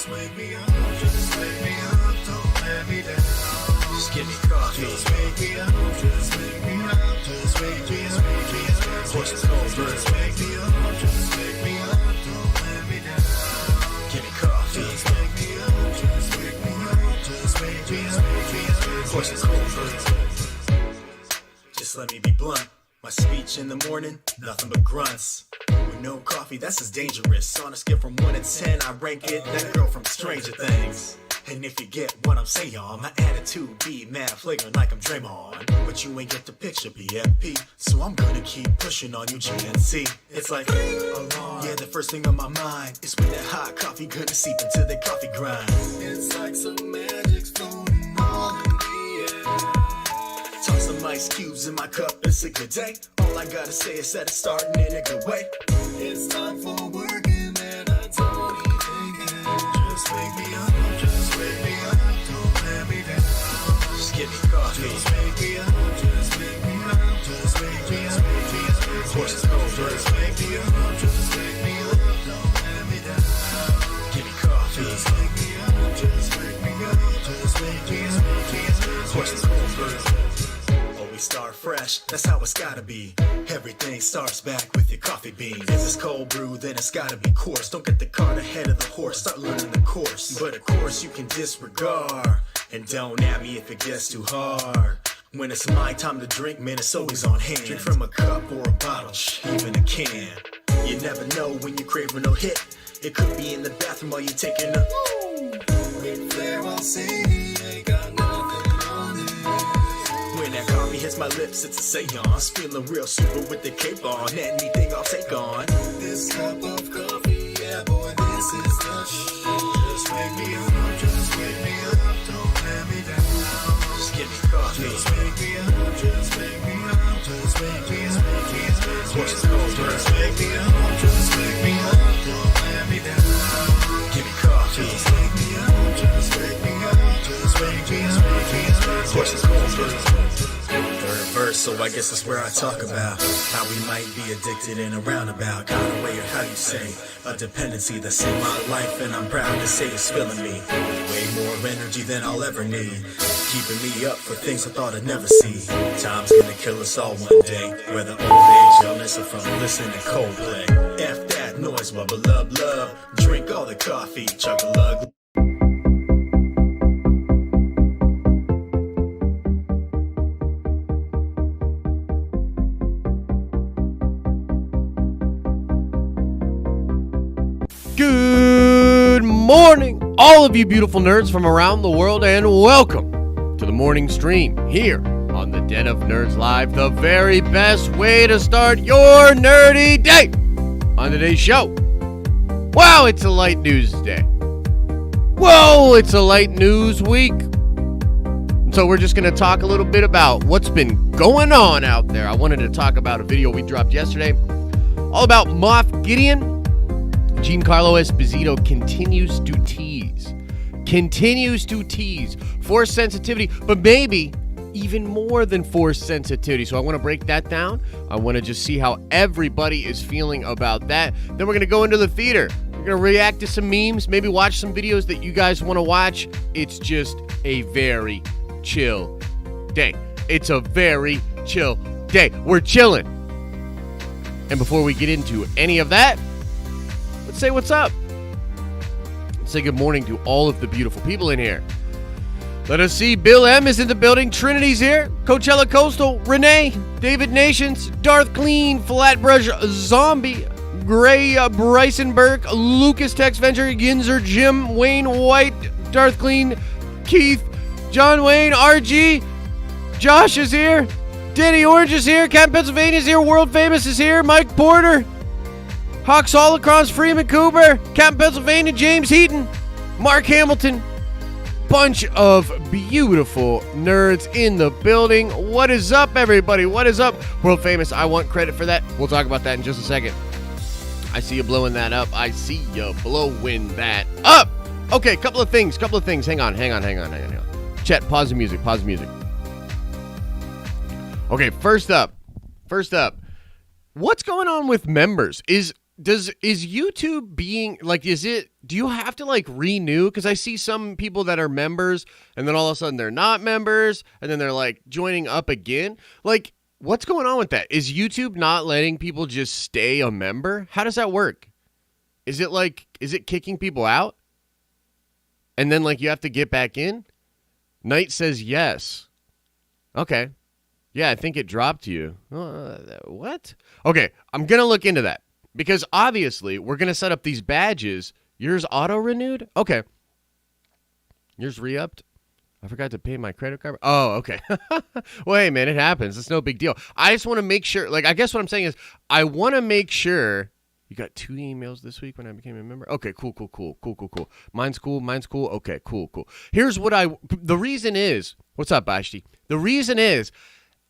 Just wake me up, just wake me up, don't let me down. Just give me coffee. Just wake me up, just wake me up, just wake me up, Horse is cold, just wake me up, just wake me up, don't let me down. give me coffee. Just wake me up, just wake me up, just wake me up, Horse is cold, just let me be blunt. My speech in the morning, nothing but grunts. With no coffee, that's as dangerous. On a scale from 1 to 10, I rank it that girl from Stranger Things. And if you get what I'm saying, my attitude be mad flagrant like I'm Draymond. But you ain't get the picture, BFP. So I'm gonna keep pushing on you, GNC. It's like, yeah, the first thing on my mind is when that hot coffee gonna seep into the coffee grind. It's like some magic's floating all in the air. Toss some ice cubes in my cup, it's a good day. All I gotta say is that it's starting in a good way. It's time for working and I don't even care. Just wake me up, just wake me up, don't let me down. Just give me coffee. Just wake me up, just wake me up, just wake me up, Horse is cold, just wake me up, just wake me up, don't let me down. give me coffee. Just wake me up, just wake me up, just wake me up, Horse is cold, always start fresh, that's how it's gotta be. Everything starts back with your coffee bean. If it's cold brew, then it's gotta be coarse. Don't get the cart ahead of the horse, start learning the course. But of course you can disregard, and don't at me if it gets too hard. When it's my time to drink, man, it's always on hand. Drink from a cup or a bottle, even a can. You never know when you're craving a hit. It could be in the bathroom while you're taking a There I'll say he ain't got nothing on it. When that coffee hits my lips, it's a seance. Feeling real super with the cape on. Anything I'll take on. This cup of coffee, yeah boy, this is the shit. Just wake me up, just wake me up, don't let me down. Just give me coffee. Just wake me up, just wake me up, just wake me up, Horse is cold, just wake me up, just wake me up, don't let me down. give me coffee. Just wake me up, just wake me up, just wake me up, Horse is cold, third verse, so I guess that's where I talk about how we might be addicted in a roundabout kind of way, or how you say, a dependency that's in my life, and I'm proud to say it's filling me with way more energy than I'll ever need, keeping me up for things I thought I'd never see. Time's gonna kill us all one day, whether old age illness or from listening to Coldplay. F that noise, wubba love love, drink all the coffee, chug a lug. Good morning, all of you beautiful nerds from around the world, and welcome to the morning stream here on the Den of Nerds Live, the very best way to start your nerdy day. On today's show, wow, it's a light news day. Whoa, it's a light news week. So we're just going to talk a little bit about what's been going on out there. I wanted to talk about a video we dropped yesterday, all about Moff Gideon. Giancarlo Esposito continues to tease force sensitivity, but maybe even more than force sensitivity. So I want to break that down. I want to just see how everybody is feeling about that. Then we're going to go into the theater. We're going to react to some memes, maybe watch some videos that you guys want to watch. It's just a very chill day. It's a very chill day. We're chilling. And before we get into any of that, let's say what's up. Let's say good morning to all of the beautiful people in here. Let us see. Bill M is in the building. Trinity's here. Coachella Coastal. Renee. David Nations. Darth Clean. Flatbrush Zombie. Gray Bryson Burke. Lucas Tex Venture. Ginzer Jim. Wayne White. Darth Clean. Keith. John Wayne. RG. Josh is here. Danny Orange is here. Captain Pennsylvania is here. World Famous is here. Mike Porter. Hawks Holocrons, Freeman Cooper, Captain Pennsylvania, James Heaton, Mark Hamilton. Bunch of beautiful nerds in the building. What is up, everybody? What is up? World Famous, I want credit for that. We'll talk about that in just a second. I see you blowing that up. I see you blowing that up. Okay, couple of things. Hang on. Chat, pause the music. Okay, first up. What's going on with members? Is YouTube being like, is it do you have to like renew? Because I see some people that are members and then all of a sudden they're not members and then they're like joining up again. Like, what's going on with that? Is YouTube not letting people just stay a member? How does that work? Is it kicking people out? And then like you have to get back in? Knight says yes. Okay. Yeah, I think it dropped you. What? Okay, I'm going to look into that. Because obviously, we're going to set up these badges. Yours auto-renewed? Okay. Yours re-upped? I forgot to pay my credit card. Oh, okay. Well, hey, man, it happens. It's no big deal. I just want to make sure. Like, I guess what I'm saying is I want to make sure. You got 2 emails this week when I became a member? Okay, cool. Mine's cool. Okay, cool. Here's what the reason is. What's up, Bashti? The reason is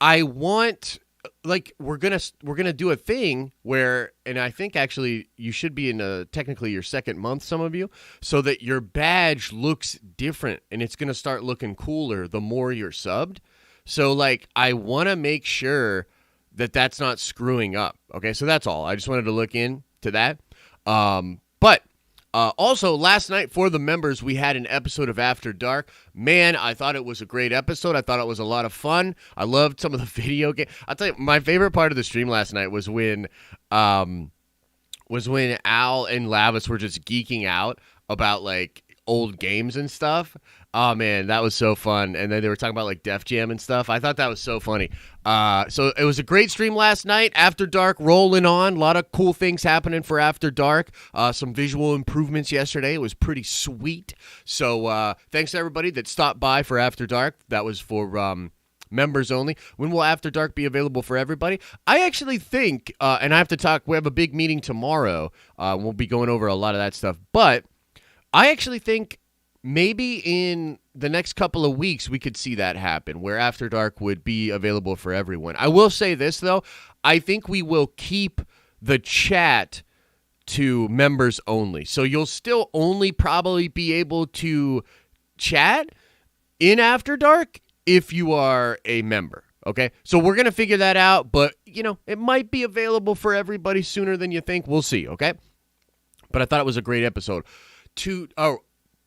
I want, like, we're gonna do a thing where, and I think actually you should be in technically your second month, some of you, so that your badge looks different and it's gonna start looking cooler the more you're subbed. So like, I want to make sure that that's not screwing up. Okay, so that's all. I just wanted to look into that. But also, last night for the members, we had an episode of After Dark. Man, I thought it was a great episode. I thought it was a lot of fun. I loved some of the video game. I'll tell you, my favorite part of the stream last night was when Al and Lavis were just geeking out about like old games and stuff. Oh man, that was so fun. And then they were talking about like Def Jam and stuff. I thought that was so funny. So it was a great stream last night. After Dark rolling on. A lot of cool things happening for After Dark. Some visual improvements yesterday. It was pretty sweet. So thanks to everybody that stopped by for After Dark. That was for members only. When will After Dark be available for everybody? I actually think, and I have to talk, we have a big meeting tomorrow. We'll be going over a lot of that stuff. But I actually think maybe in the next couple of weeks we could see that happen, where After Dark would be available for everyone. I will say this, though. I think we will keep the chat to members only. So you'll still only probably be able to chat in After Dark if you are a member. Okay? So we're going to figure that out, but, you know, it might be available for everybody sooner than you think. We'll see, okay? But I thought it was a great episode.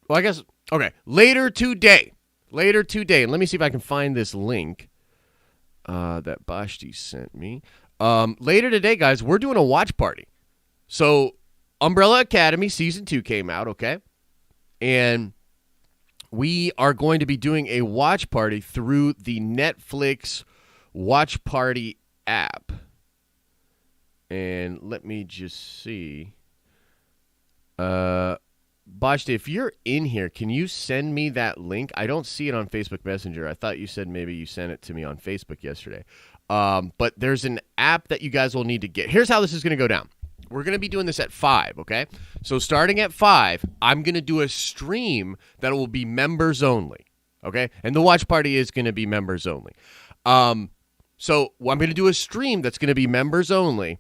Later today. And let me see if I can find this link that Bashti sent me. Later today, guys, we're doing a watch party. So Umbrella Academy Season 2 came out, okay? And we are going to be doing a watch party through the Netflix Watch Party app. And let me just see. Bashti, if you're in here, can you send me that link? I don't see it on Facebook Messenger. I thought you said maybe you sent it to me on Facebook yesterday. But there's an app that you guys will need to get. Here's how this is going to go down. We're going to be doing this at 5, okay? So starting at 5, I'm going to do a stream that will be members only, okay? And the watch party is going to be members only. So I'm going to do a stream that's going to be members only.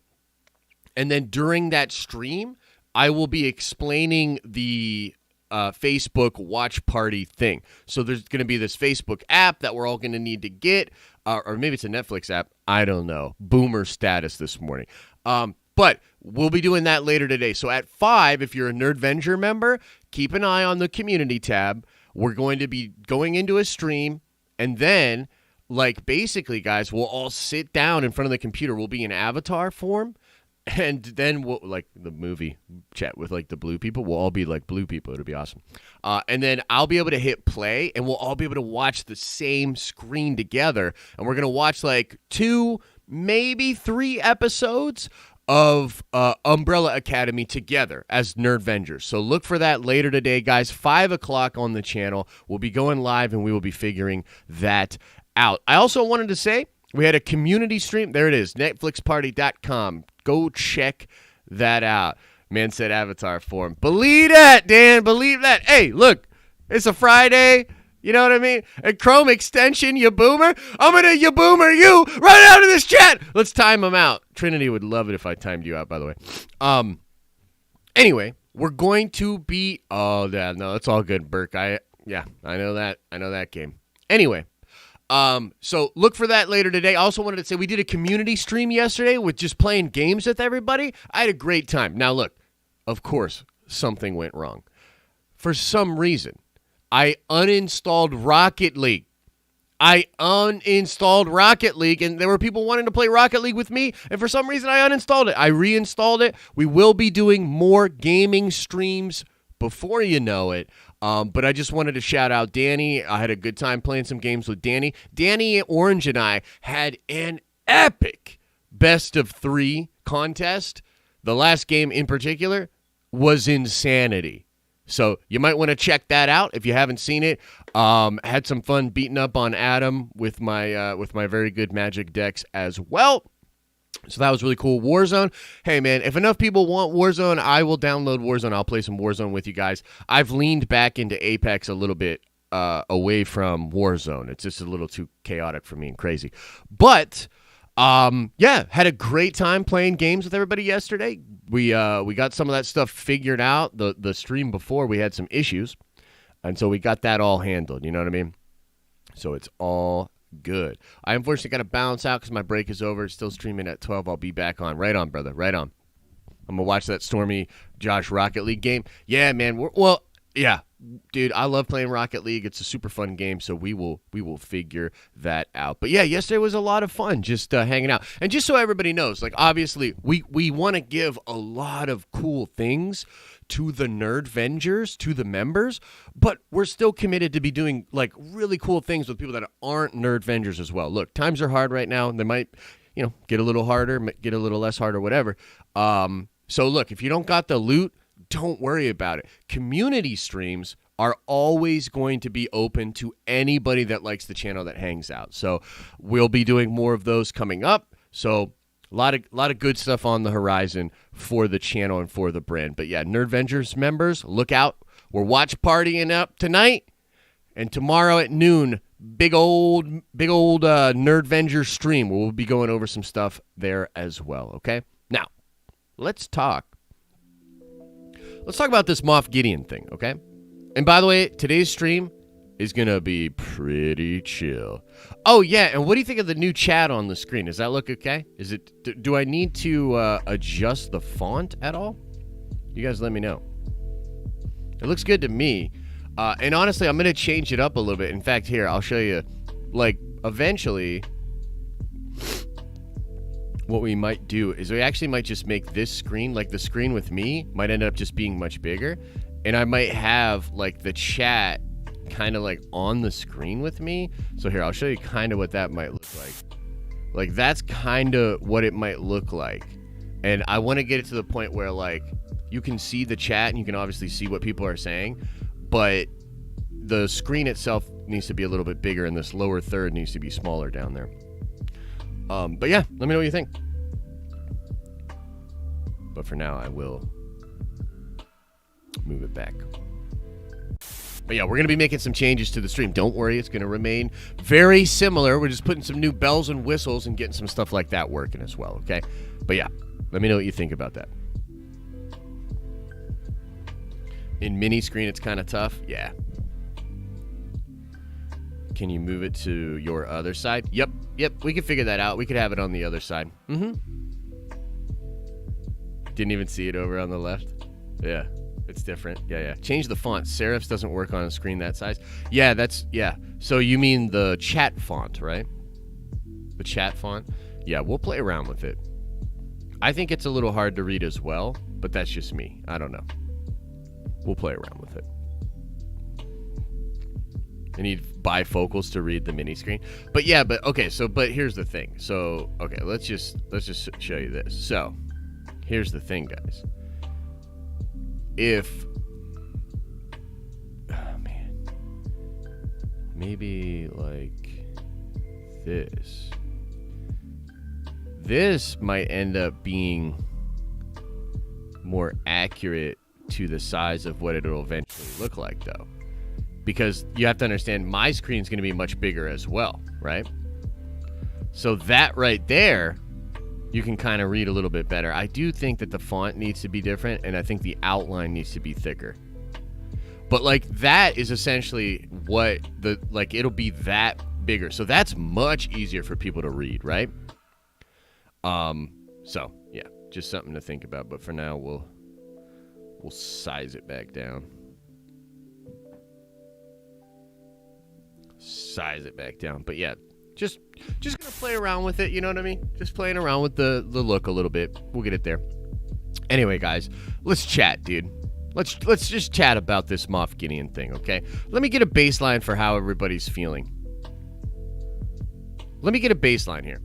And then during that stream, I will be explaining the Facebook watch party thing. So there's going to be this Facebook app that we're all going to need to get, or maybe it's a Netflix app. I don't know. Boomer status this morning. But we'll be doing that later today. So at 5, if you're a Nerdventure member, keep an eye on the community tab. We're going to be going into a stream, and then, like, basically, guys, we'll all sit down in front of the computer. We'll be in avatar form. And then we'll, like the movie chat with like the blue people, we'll all be like blue people. It'll be awesome. And then I'll be able to hit play and we'll all be able to watch the same screen together. And we're going to watch like 2, maybe 3 episodes of Umbrella Academy together as Nerdvengers. So look for that later today, guys. 5 o'clock on the channel. We'll be going live and we will be figuring that out. I also wanted to say we had a community stream. There it is, netflixparty.com. Go check that out. Man said avatar form. Believe that, Dan. Believe that. Hey, look, it's a Friday. You know what I mean? A Chrome extension, you boomer. I'm going to you boomer you right out of this chat. Let's time them out. Trinity would love it if I timed you out, by the way. Anyway, we're going to be... Oh, yeah, no, it's all good, Burke. I know that. I know that game. Anyway. So look for that later today. I also wanted to say we did a community stream yesterday with just playing games with everybody. I had a great time. Now look, of course, something went wrong. For some reason, I uninstalled Rocket League. And there were people wanting to play Rocket League with me, and for some reason I uninstalled it. I reinstalled it. We will be doing more gaming streams before you know it, but I just wanted to shout out Danny. I had a good time playing some games with Danny. Danny Orange and I had an epic best of 3 contest. The last game in particular was insanity. So you might want to check that out if you haven't seen it. Had some fun beating up on Adam with my very good Magic decks as well. So that was really cool. Warzone. Hey, man, if enough people want Warzone, I will download Warzone. I'll play some Warzone with you guys. I've leaned back into Apex a little bit away from Warzone. It's just a little too chaotic for me and crazy. But, yeah, had a great time playing games with everybody yesterday. We got some of that stuff figured out. The stream before, we had some issues. And so we got that all handled. You know what I mean? So it's all good. I unfortunately got to bounce out because my break is over. Still streaming at 12. I'll be back on. Right on, brother. Right on. I'm going to watch that Stormy Josh Rocket League game. Yeah, man. Yeah. Dude, I love playing Rocket League. It's a super fun game, so we will figure that out. But yeah, yesterday was a lot of fun just hanging out. And just so everybody knows, like obviously we want to give a lot of cool things to the Nerdvengers, to the members, but we're still committed to be doing like really cool things with people that aren't Nerdvengers as well. Look, times are hard right now. They might, get a little harder, get a little less hard or whatever. So look, if you don't got the loot, don't worry about it. Community streams are always going to be open to anybody that likes the channel that hangs out. So we'll be doing more of those coming up. So a lot of good stuff on the horizon for the channel and for the brand. But yeah, Nerdvengers members, look out. We're watch partying up tonight and tomorrow at noon. Big old Nerdvengers stream. We'll be going over some stuff there as well. Okay. Now let's talk about this Moff Gideon thing, okay? And by the way, today's stream is going to be pretty chill. Oh, yeah, and what do you think of the new chat on the screen? Does that look okay? Do I need to adjust the font at all? You guys let me know. It looks good to me. And honestly, I'm going to change it up a little bit. In fact, here, I'll show you, like, eventually what we might do is we actually might just make this screen, like the screen with me, might end up just being much bigger. And I might have, like, the chat kind of, like, on the screen with me. So here, I'll show you kind of what that might look like. Like, that's kind of what it might look like. And I want to get it to the point where, like, you can see the chat and you can obviously see what people are saying. But the screen itself needs to be a little bit bigger and this lower third needs to be smaller down there. But yeah, let me know what you think. But for now, I will move it back. But yeah, we're going to be making some changes to the stream. Don't worry, it's going to remain very similar. We're just putting some new bells and whistles and getting some stuff like that working as well, okay? But yeah, let me know what you think about that. In mini screen, it's kind of tough. Yeah. Can you move it to your other side? Yep, we can figure that out. We could have it on the other side. Didn't even see it over on the left. Yeah, it's different. Yeah. Change the font. Serifs doesn't work on a screen that size. Yeah, so you mean the chat font, right? The chat font? Yeah, we'll play around with it. I think it's a little hard to read as well, but that's just me. I don't know. We'll play around with it. I need bifocals to read the mini screen. But yeah, but here's the thing. So, okay, let's just show you this. So, here's the thing, guys. Maybe like this. This might end up being more accurate to the size of what it'll eventually look like, though. Because you have to understand, my screen's going to be much bigger as well, right? So that right there, you can kind of read a little bit better. I do think that the font needs to be different, and I think the outline needs to be thicker. But, like, that is essentially what it'll be that bigger. So that's much easier for people to read, right? So, yeah, just something to think about. But for now, we'll We'll size it back down. Size it back down. But yeah, just gonna play around with it, you know what I mean? Just playing around with the look a little bit. We'll get it there. Anyway, guys, let's chat, dude. Let's just chat about this Moff Gideon thing, okay? Let me get a baseline for how everybody's feeling. Let me get a baseline here.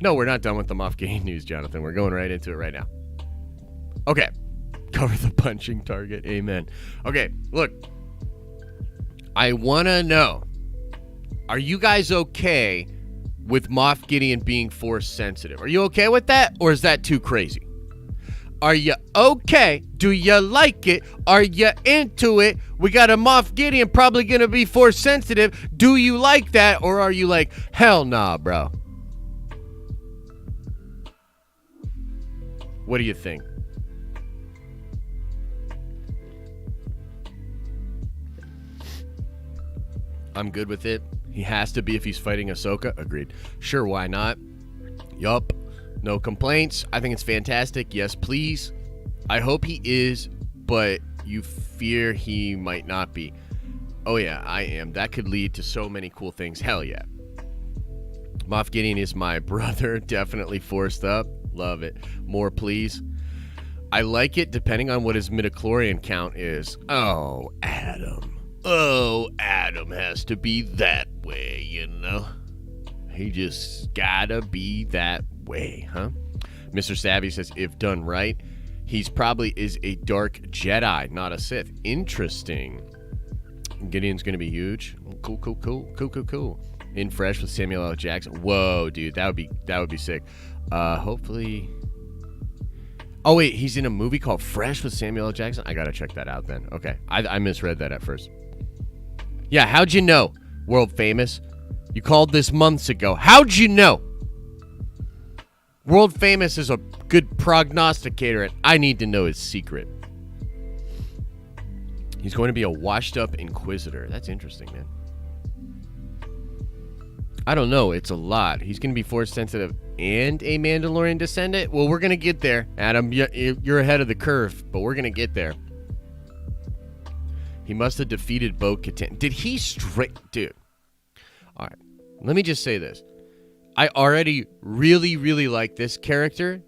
No, we're not done with the Moff Gideon news, Jonathan. We're going right into it right now. Okay. Cover the punching target. Amen. Okay, look. I want to know, are you guys okay with Moff Gideon being force sensitive? Are you okay with that, or is that too crazy? Are you okay? Do you like it? Are you into it? We got a Moff Gideon probably going to be force sensitive. Do you like that, or are you like, hell nah, bro? What do you think? I'm good with it. He has to be if he's fighting Ahsoka. Agreed. Sure, why not? Yup. No complaints. I think it's fantastic. Yes, please. I hope he is, but you fear he might not be. Oh, yeah, I am. That could lead to so many cool things. Hell yeah. Moff Gideon is my brother. Definitely forced up. Love it. More, please. I like it depending on what his midichlorian count is. Oh, Adam. Oh, Adam has to be that way, you know? He just gotta be that way, huh? Mr. Savvy says, if done right, he's probably is a dark Jedi, not a Sith. Interesting. Gideon's gonna be huge. Cool. In Fresh with Samuel L. Jackson. Whoa, dude, that would be sick. Hopefully. Oh wait, he's in a movie called Fresh with Samuel L. Jackson. I gotta check that out then. Okay, I misread that at first. Yeah, how'd you know? World famous. You called this months ago. How'd you know? World famous is a good prognosticator, and I need to know his secret. He's going to be a washed-up inquisitor. That's interesting, man. I don't know. It's a lot. He's going to be force-sensitive and a Mandalorian descendant? Well, we're going to get there, Adam. You're ahead of the curve, but we're going to get there. He must have defeated Bo-Katan. Did he straight... Dude. All right. Let me just say this. I already really, really like this character.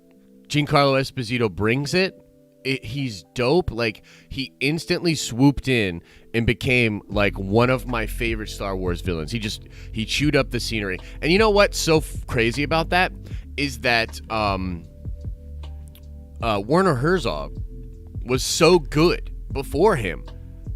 Giancarlo Esposito brings it. He's dope. Like, he instantly swooped in and became, like, one of my favorite Star Wars villains. He chewed up the scenery. And you know what's so crazy about that? Is that Werner Herzog was so good before him.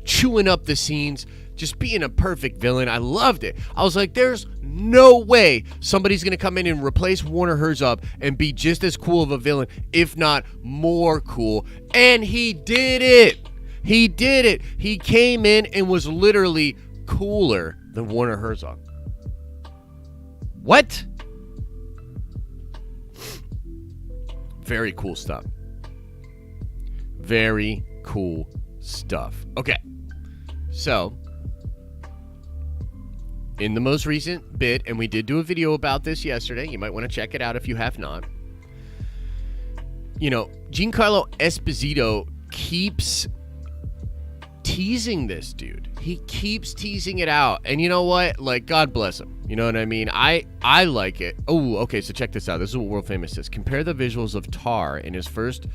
Chewing up the scenes, just being a perfect villain. I loved it. I was like, there's no way somebody's going to come in and replace Werner Herzog and be just as cool of a villain, if not more cool. And he did it. He did it. He came in and was literally cooler than Werner Herzog. What? Very cool stuff. Very cool stuff. Okay. So, in the most recent bit, and we did do a video about this yesterday, you might want to check it out if you have not. You know, Giancarlo Esposito keeps teasing this dude. He keeps teasing it out. And you know what? Like, God bless him. You know what I mean? I like it. Oh, okay, so check this out. This is what World Famous says. Compare the visuals of Tar in his first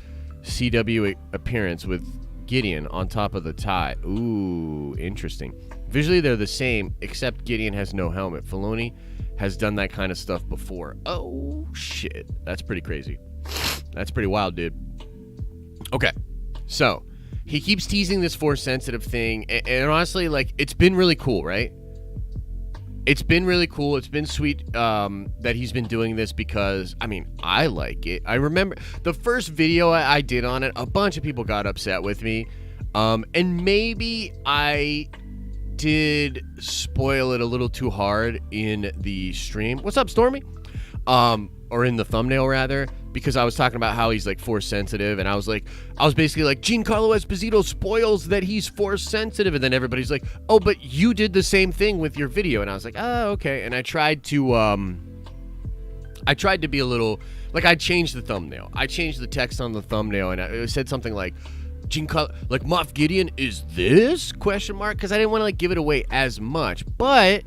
CW appearance with Gideon on top of the tie. Ooh, interesting. Visually, they're the same, except Gideon has no helmet. Filoni has done that kind of stuff before. Oh, shit. That's pretty crazy. That's pretty wild, dude. Okay, so he keeps teasing this Force-sensitive thing, and honestly, like, it's been really cool, right? It's been really cool. It's been sweet that he's been doing this because, I mean, I like it. I remember the first video I did on it, a bunch of people got upset with me. And maybe I did spoil it a little too hard in the stream. What's up, Stormy? Or in the thumbnail, rather, because I was talking about how he's, like, Force-sensitive, and I was basically like, Giancarlo Esposito spoils that he's Force-sensitive, and then everybody's like, oh, but you did the same thing with your video, and I was like, oh, okay, and I tried to be a little Like, I changed the thumbnail. I changed the text on the thumbnail, and it said something like, Giancarlo, like, Moff Gideon is this? Question mark? Because I didn't want to, like, give it away as much. But,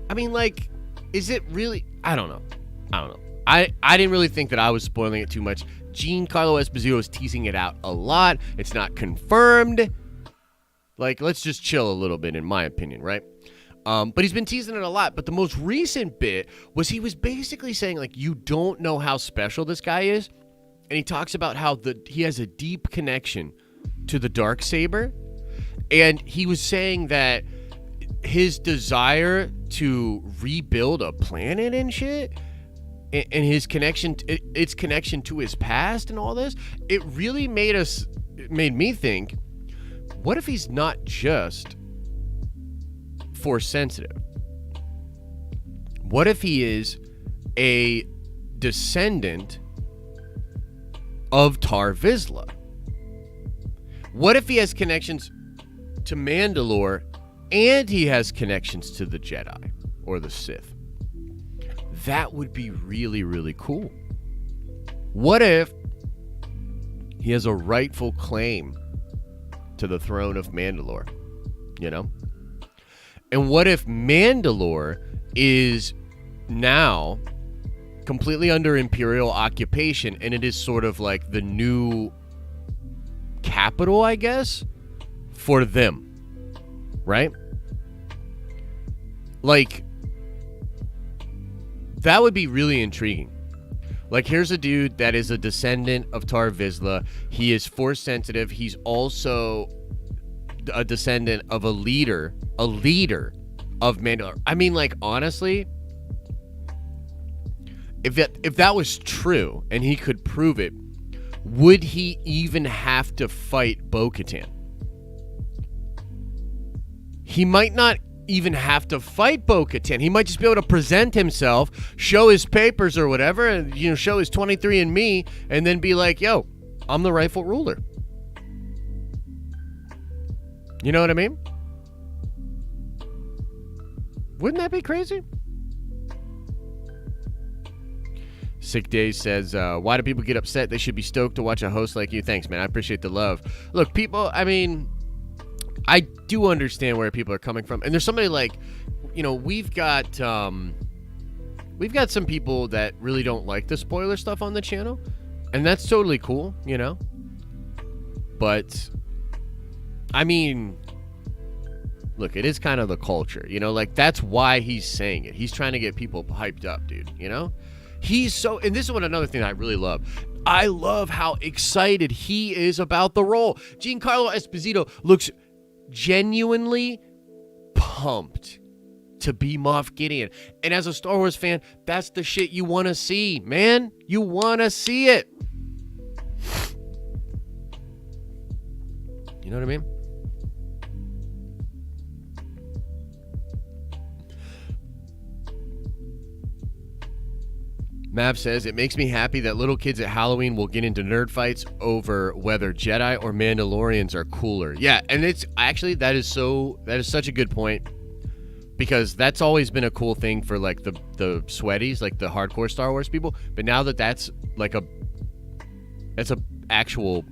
I mean, like, is it really? I don't know. I didn't really think that I was spoiling it too much. Giancarlo Esposito is teasing it out a lot. It's not confirmed. Like, let's just chill a little bit, in my opinion, right? But he's been teasing it a lot. But the most recent bit was he was basically saying, like, you don't know how special this guy is. And he talks about how he has a deep connection to the Darksaber. And he was saying that his desire to rebuild a planet and shit, and his connection, its connection to his past and all this, it really made me think, what if he's not just Force sensitive? What if he is a descendant of Tar Vizsla? What if he has connections to Mandalore and he has connections to the Jedi or the Sith? That would be really, really cool. What if he has a rightful claim to the throne of Mandalore? You know? And what if Mandalore is now completely under Imperial occupation and it is sort of like the new capital, I guess, for them? Right? Like, that would be really intriguing. Like, here's a dude that is a descendant of Tar Vizsla. He is Force sensitive. He's also a descendant of a leader of Mandalore. I mean, like, honestly, if that was true and he could prove it, would he even have to fight Bo-Katan? He might not even have to fight Bo-Katan. He might just be able to present himself, show his papers or whatever, and, you know, show his 23andMe, and then be like, yo, I'm the rightful ruler. You know what I mean? Wouldn't that be crazy? Sick Days says, why do people get upset? They should be stoked to watch a host like you. Thanks, man. I appreciate the love. Look, people, I mean, I do understand where people are coming from. And there's somebody like, you know, we've got some people that really don't like the spoiler stuff on the channel. And that's totally cool, you know. But, I mean, look, it is kind of the culture, you know. Like, that's why he's saying it. He's trying to get people hyped up, dude, you know. And this is another thing I really love. I love how excited he is about the role. Giancarlo Esposito looks genuinely pumped to be Moff Gideon. And as a Star Wars fan, that's the shit you want to see, man. You want to see it. You know what I mean? Mav says, it makes me happy that little kids at Halloween will get into nerd fights over whether Jedi or Mandalorians are cooler. Yeah, and it's actually, that is such a good point, because that's always been a cool thing for, like, the sweaties, like the hardcore Star Wars people. But now that's like that's a actual,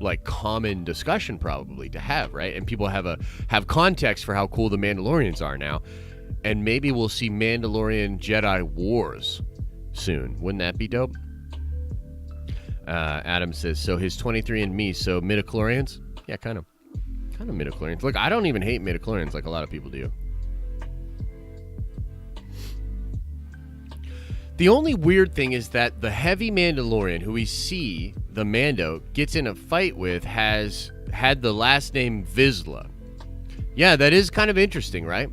like, common discussion probably to have, right? And people have context for how cool the Mandalorians are now. And maybe we'll see Mandalorian Jedi wars soon. Wouldn't that be dope? Adam says, so his 23andMe, so midichlorians? Yeah, kind of midichlorians. Look, I don't even hate midichlorians like a lot of people do. The only weird thing is that the heavy Mandalorian who we see the Mando gets in a fight with has had the last name Vizsla. Yeah, that is kind of interesting, right?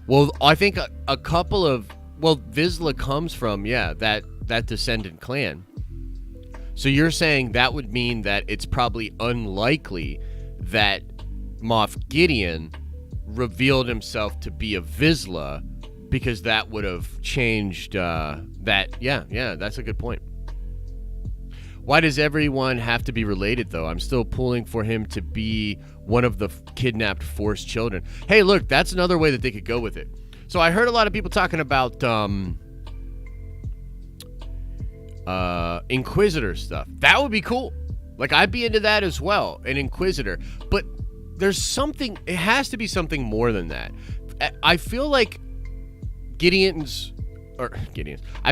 Well, I think a couple of Vizsla comes from, that descendant clan. So you're saying that would mean that it's probably unlikely that Moff Gideon revealed himself to be a Vizsla, because that would have changed that. Yeah, that's a good point. Why does everyone have to be related, though? I'm still pulling for him to be one of the kidnapped Force children. Hey, look, that's another way that they could go with it. So I heard a lot of people talking about Inquisitor stuff. That would be cool. Like, I'd be into that as well, an Inquisitor. But there's something, it has to be something more than that. I feel like I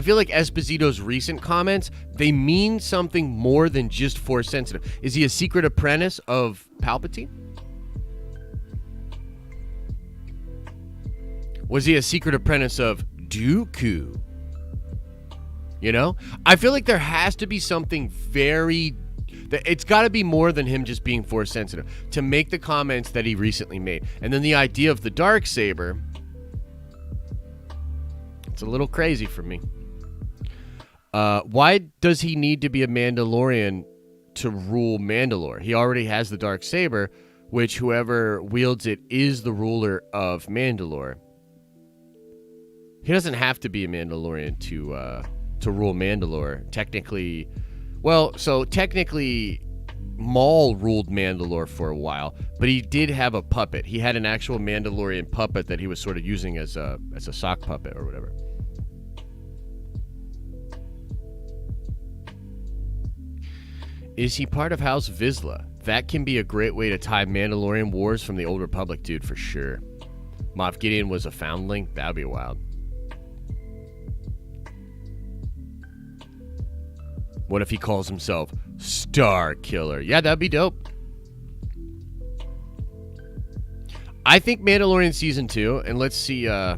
feel like Esposito's recent comments, they mean something more than just Force sensitive. Is he a secret apprentice of Palpatine? Was he a secret apprentice of Dooku? You know? I feel like there has to be something very... It's got to be more than him just being Force sensitive to make the comments that he recently made. And then the idea of the Darksaber, it's a little crazy for me. Why does he need to be a Mandalorian to rule Mandalore? He already has the Darksaber, which whoever wields it is the ruler of Mandalore. He doesn't have to be a Mandalorian to rule Mandalore. Technically, Maul ruled Mandalore for a while, but he did have a puppet. He had an actual Mandalorian puppet that he was sort of using as a sock puppet or whatever. Is he part of House Vizsla? That can be a great way to tie Mandalorian wars from the Old Republic, dude, for sure. Moff Gideon was a foundling? That would be wild. What if he calls himself Star Killer? Yeah, that'd be dope. I think Mandalorian Season 2, and let's see, there's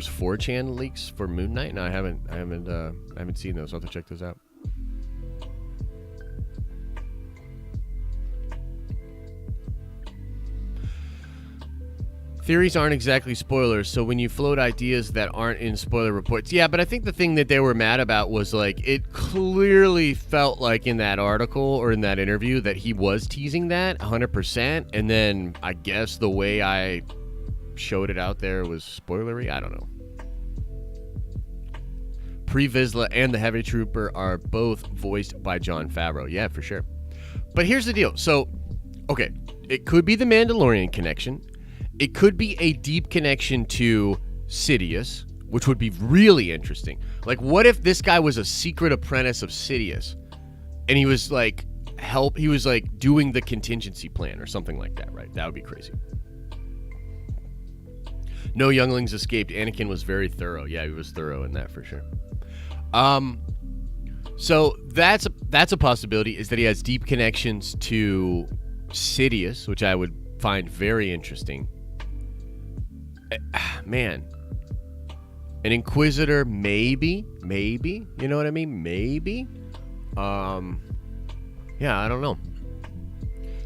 4chan leaks for Moon Knight? No, I haven't seen those. I'll have to check those out. Theories aren't exactly spoilers, so when you float ideas that aren't in spoiler reports... Yeah, but I think the thing that they were mad about was, like, it clearly felt like in that article or in that interview that he was teasing that 100%, and then I guess the way I showed it out there was spoilery. I don't know. Pre-Vizsla and the Heavy Trooper are both voiced by Jon Favreau. Yeah, for sure. But here's the deal. So, okay, it could be the Mandalorian connection. It could be a deep connection to Sidious, which would be really interesting. Like, what if this guy was a secret apprentice of Sidious, and he was like doing the contingency plan or something like that, right? That would be crazy. No younglings escaped. Anakin was very thorough. Yeah, he was thorough in that for sure. So that's a possibility, is that he has deep connections to Sidious, which I would find very interesting. Man, an Inquisitor, maybe, you know what I mean? Maybe. Yeah, I don't know.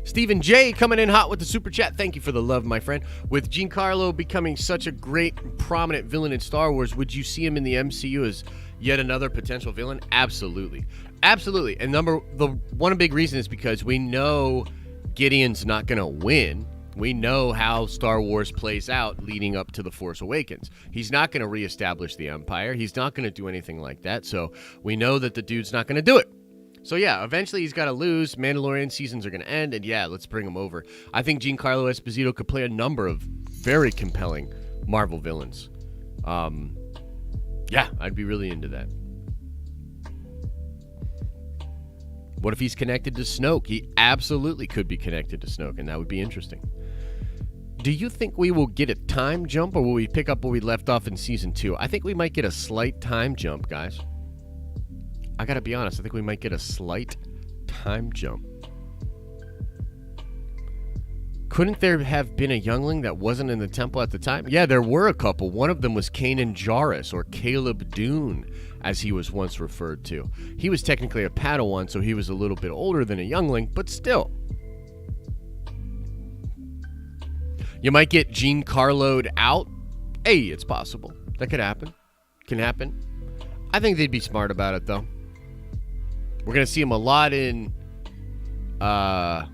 Stephen J coming in hot with the super chat. Thank you for the love, my friend. With Giancarlo becoming such a great, prominent villain in Star Wars, would you see him in the MCU as yet another potential villain? Absolutely. Absolutely. And one big reason is because we know Gideon's not going to win. We know how Star Wars plays out leading up to The Force Awakens. He's not going to reestablish the Empire. He's not going to do anything like that. So we know that the dude's not going to do it. So yeah, eventually he's got to lose. Mandalorian seasons are going to end. And yeah, let's bring him over. I think Giancarlo Esposito could play a number of very compelling Marvel villains. Yeah, I'd be really into that. What if he's connected to Snoke? He absolutely could be connected to Snoke, and that would be interesting. Do you think we will get a time jump, or will we pick up where we left off in Season 2? I think we might get a slight time jump, guys. I gotta be honest, I think we might get a slight time jump. Couldn't there have been a youngling that wasn't in the temple at the time? Yeah, there were a couple. One of them was Kanan Jarrus, or Caleb Dune, as he was once referred to. He was technically a Padawan, so he was a little bit older than a youngling, but still. You might get Giancarlo'd out. Hey, it's possible. That could happen. Can happen. I think they'd be smart about it, though. We're going to see him a lot in The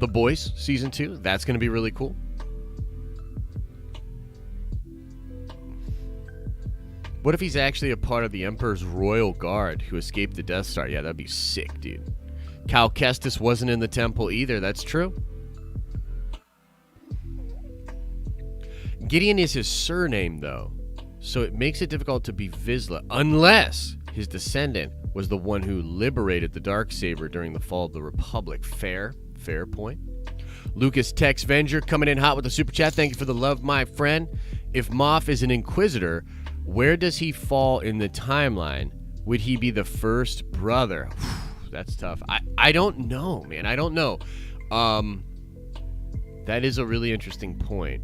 Boys Season 2. That's going to be really cool. What if he's actually a part of the Emperor's Royal Guard who escaped the Death Star? Yeah, that'd be sick, dude. Cal Kestis wasn't in the temple either. That's true. Gideon is his surname, though. So it makes it difficult to be Vizsla unless his descendant was the one who liberated the Darksaber during the fall of the Republic. Fair point. Lucas Tex Venger coming in hot with the super chat. Thank you for the love, my friend. If Moff is an Inquisitor, where does he fall in the timeline? Would he be the first brother? That's tough. I don't know, man. I don't know. That is a really interesting point.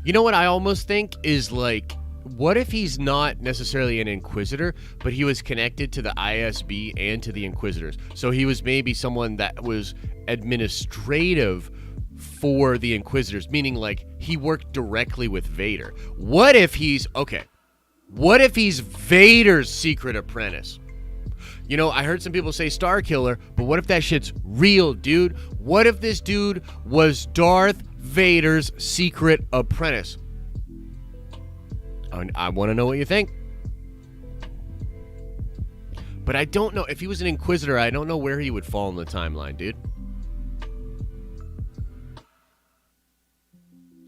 You know what I almost think is like, what if he's not necessarily an Inquisitor, but he was connected to the ISB and to the Inquisitors? So he was maybe someone that was administrative for the Inquisitors, meaning like he worked directly with Vader. What if he's Vader's secret apprentice? You know, I heard some people say Star Killer, but what if that shit's real, dude? What if this dude was Darth Vader's secret apprentice? I want to know what you think. But I don't know. If he was an Inquisitor, I don't know where he would fall in the timeline, dude.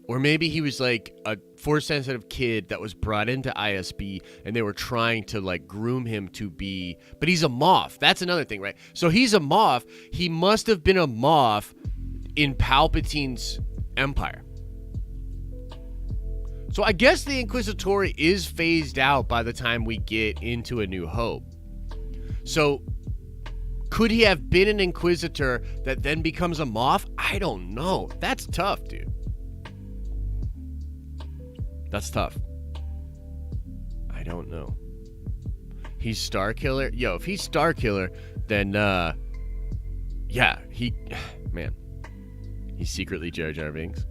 Or maybe he was like a Force-sensitive kid that was brought into ISB and they were trying to like groom him to be... But he's a Moff. That's another thing, right? So he's a Moff. He must have been a Moff in Palpatine's Empire. So I guess the Inquisitori is phased out by the time we get into A New Hope. So could he have been an Inquisitor that then becomes a Moff? I don't know. That's tough, dude. That's tough. I don't know. He's Star Killer? Yo, if he's Star Killer, then, yeah, man, he's secretly Jar Jar Binks.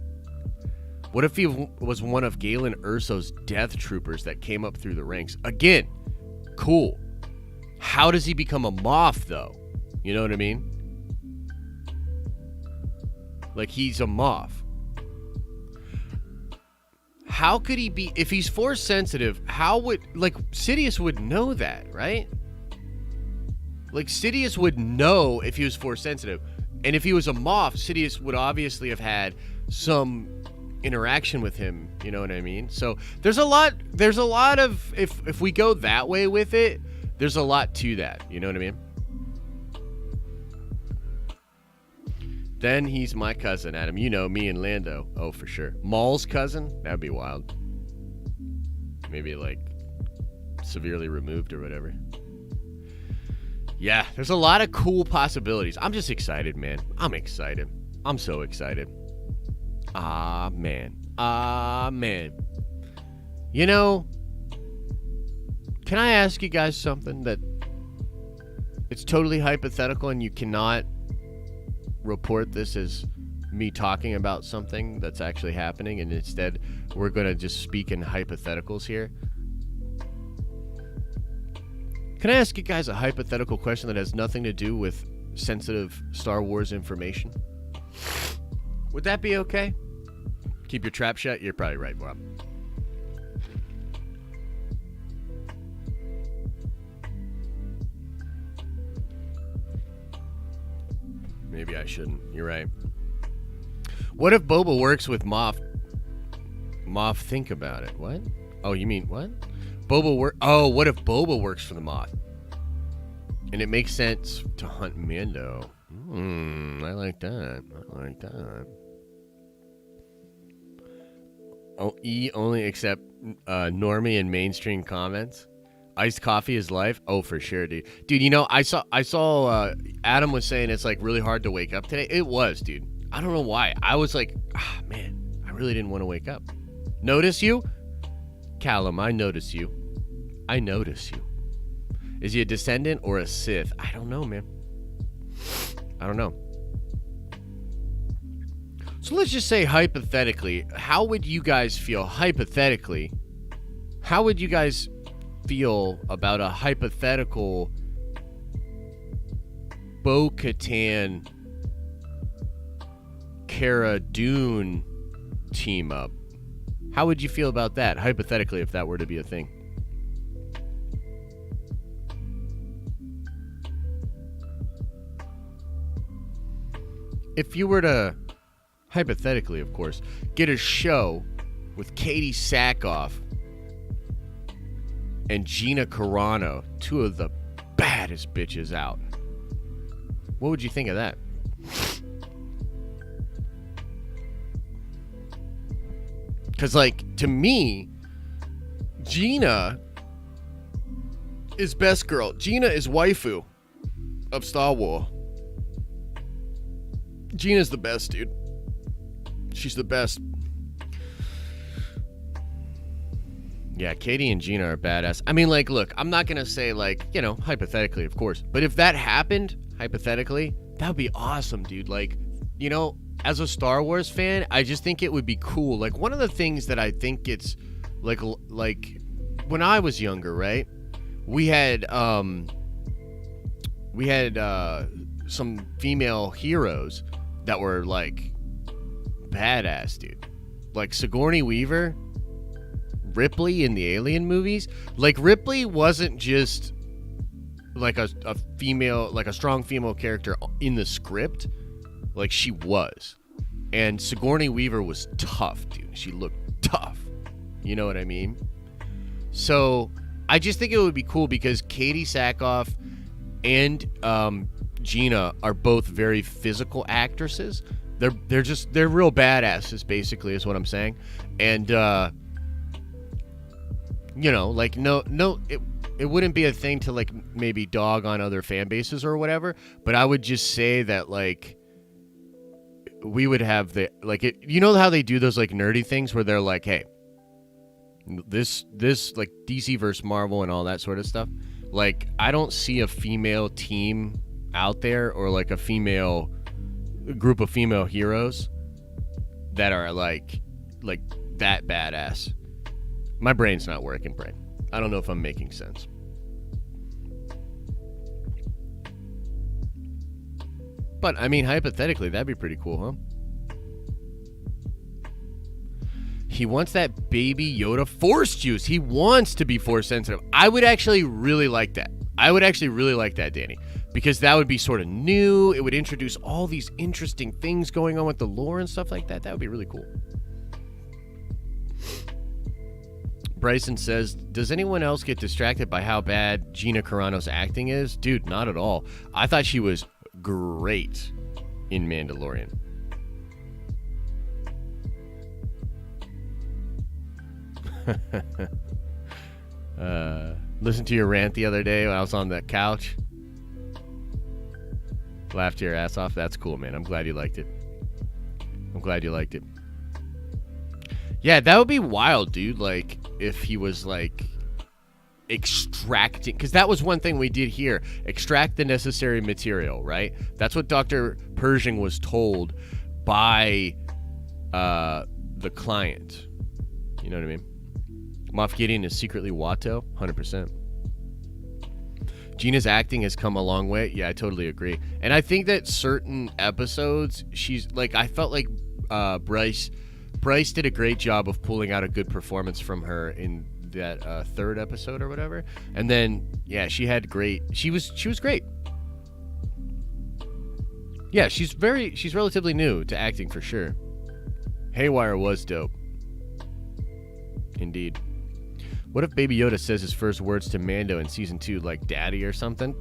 What if he was one of Galen Erso's Death Troopers that came up through the ranks? Again, cool. How does he become a Moff, though? You know what I mean? Like, he's a Moff. How could he be... If he's Force sensitive, how would... Like, Sidious would know that, right? Like, Sidious would know if he was Force sensitive. And if he was a Moff, Sidious would obviously have had some interaction with him, you know what I mean? So there's a lot of, if we go that way with it, there's a lot to that, you know what I mean? Then he's my cousin, Adam. You know, me and Lando. Oh, for sure. Maul's cousin? That'd be wild. Maybe like severely removed or whatever. Yeah, there's a lot of cool possibilities. I'm just excited, man. I'm excited. I'm so excited. Ah, man. You know, can I ask you guys something that it's totally hypothetical and you cannot report this as me talking about something that's actually happening, and instead we're going to just speak in hypotheticals here? Can I ask you guys a hypothetical question that has nothing to do with sensitive Star Wars information? Would that be okay? Keep your trap shut? You're probably right, Bob. Maybe I shouldn't. You're right. What if Boba works with Moff? Moff, think about it. What? Oh, you mean what? Oh, what if Boba works for the Moff? And it makes sense to hunt Mando. I like that. Oh, only accept normie and mainstream comments. Iced coffee is life. Oh, for sure, dude. Dude, you know, I saw Adam was saying it's like really hard to wake up today. It was, dude. I don't know why. I was like, man, I really didn't want to wake up. Notice you? Callum, I notice you. I notice you. Is he a descendant or a Sith? I don't know, man. I don't know. So let's just say hypothetically, how would you guys feel hypothetically? How would you guys feel about a hypothetical Bo-Katan Cara Dune team up? How would you feel about that, hypothetically, if that were to be a thing? If you were to, hypothetically, of course, get a show with Katie Sackhoff and Gina Carano, two of the baddest bitches out. What would you think of that? Because, like, to me, Gina is best girl. Gina is waifu of Star Wars. Gina's the best, dude. She's the best. Yeah, Katie and Gina are badass. I mean, like, look, I'm not going to say, like, you know, hypothetically, of course. But if that happened, hypothetically, that would be awesome, dude. Like, you know, as a Star Wars fan, I just think it would be cool. Like, one of the things that I think it's, like when I was younger, right? We had some female heroes that were, like, badass, dude. Like, Sigourney Weaver, Ripley in the Alien movies. Like, Ripley wasn't just like a female, like a strong female character in the script. Like, she was. And Sigourney Weaver was tough, dude. She looked tough. You know what I mean? So I just think it would be cool because Katie Sackhoff and Gina are both very physical actresses. They're real badasses, basically, is what I'm saying. And you know, like, it wouldn't be a thing to, like, maybe dog on other fan bases or whatever, but I would just say that, like, we would have the, like, it, you know how they do those, like, nerdy things where they're like, hey, this like DC versus Marvel and all that sort of stuff. Like, I don't see a female team out there, or like a group of female heroes that are like that badass. My brain's not working, brain. I don't know if I'm making sense. But, I mean, hypothetically, that'd be pretty cool, huh? He wants that baby Yoda force juice. He wants to be force sensitive. I would actually really like that. Danny. Because that would be sort of new. It would introduce all these interesting things going on with the lore and stuff like that. That would be really cool. Bryson says, does anyone else get distracted by how bad Gina Carano's acting is? Dude, not at all. I thought she was great in Mandalorian. Listen to your rant the other day when I was on the couch. Laughed your ass off. That's cool, man. I'm glad you liked it. Yeah, that would be wild, dude. Like, if he was, like, extracting, because that was one thing we did here. Extract the necessary material, right? That's what Dr. Pershing was told by the client. You know what I mean? Moff Gideon is secretly Watto, 100%. Gina's acting has come a long way. Yeah, I totally agree. And I think that certain episodes, she's, like, I felt like Bryce did a great job of pulling out a good performance from her in that third episode or whatever. And then, yeah, she was great. Yeah, she's relatively new to acting for sure. Haywire was dope. Indeed. What if Baby Yoda says his first words to Mando in season 2, like daddy or something?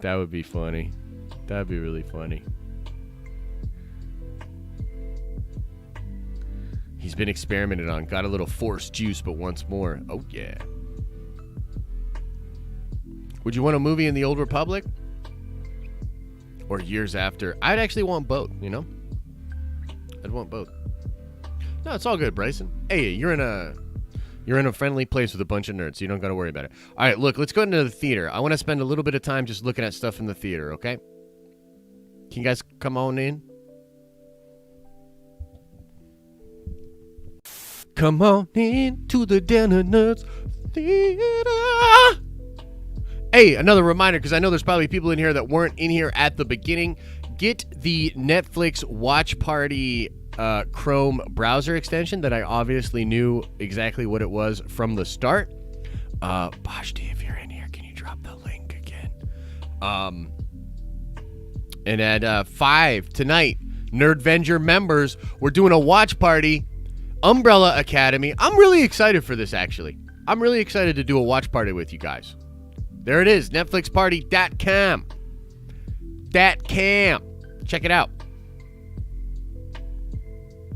That would be funny. That'd be really funny. He's been experimented on. Got a little force juice, but once more. Oh, yeah. Would you want a movie in the Old Republic? Or years after? I'd actually want both, you know? I'd want both. No, it's all good, Bryson. Hey, you're in a friendly place with a bunch of nerds, so you don't got to worry about it. All right, look, let's go into the theater. I want to spend a little bit of time just looking at stuff in the theater, okay? Can you guys come on in? Come on in to the Den of Nerds Theater. Hey, another reminder, because I know there's probably people in here that weren't in here at the beginning. Get the Netflix Watch Party Chrome browser extension that I obviously knew exactly what it was from the start. Bashti, if you're in here, can you drop the link again? And at 5 tonight, Nerdvenger members, we're doing a watch party, Umbrella Academy. I'm really excited for this, actually. I'm really excited to do a watch party with you guys. There it is, netflixparty.com. .com. Check it out.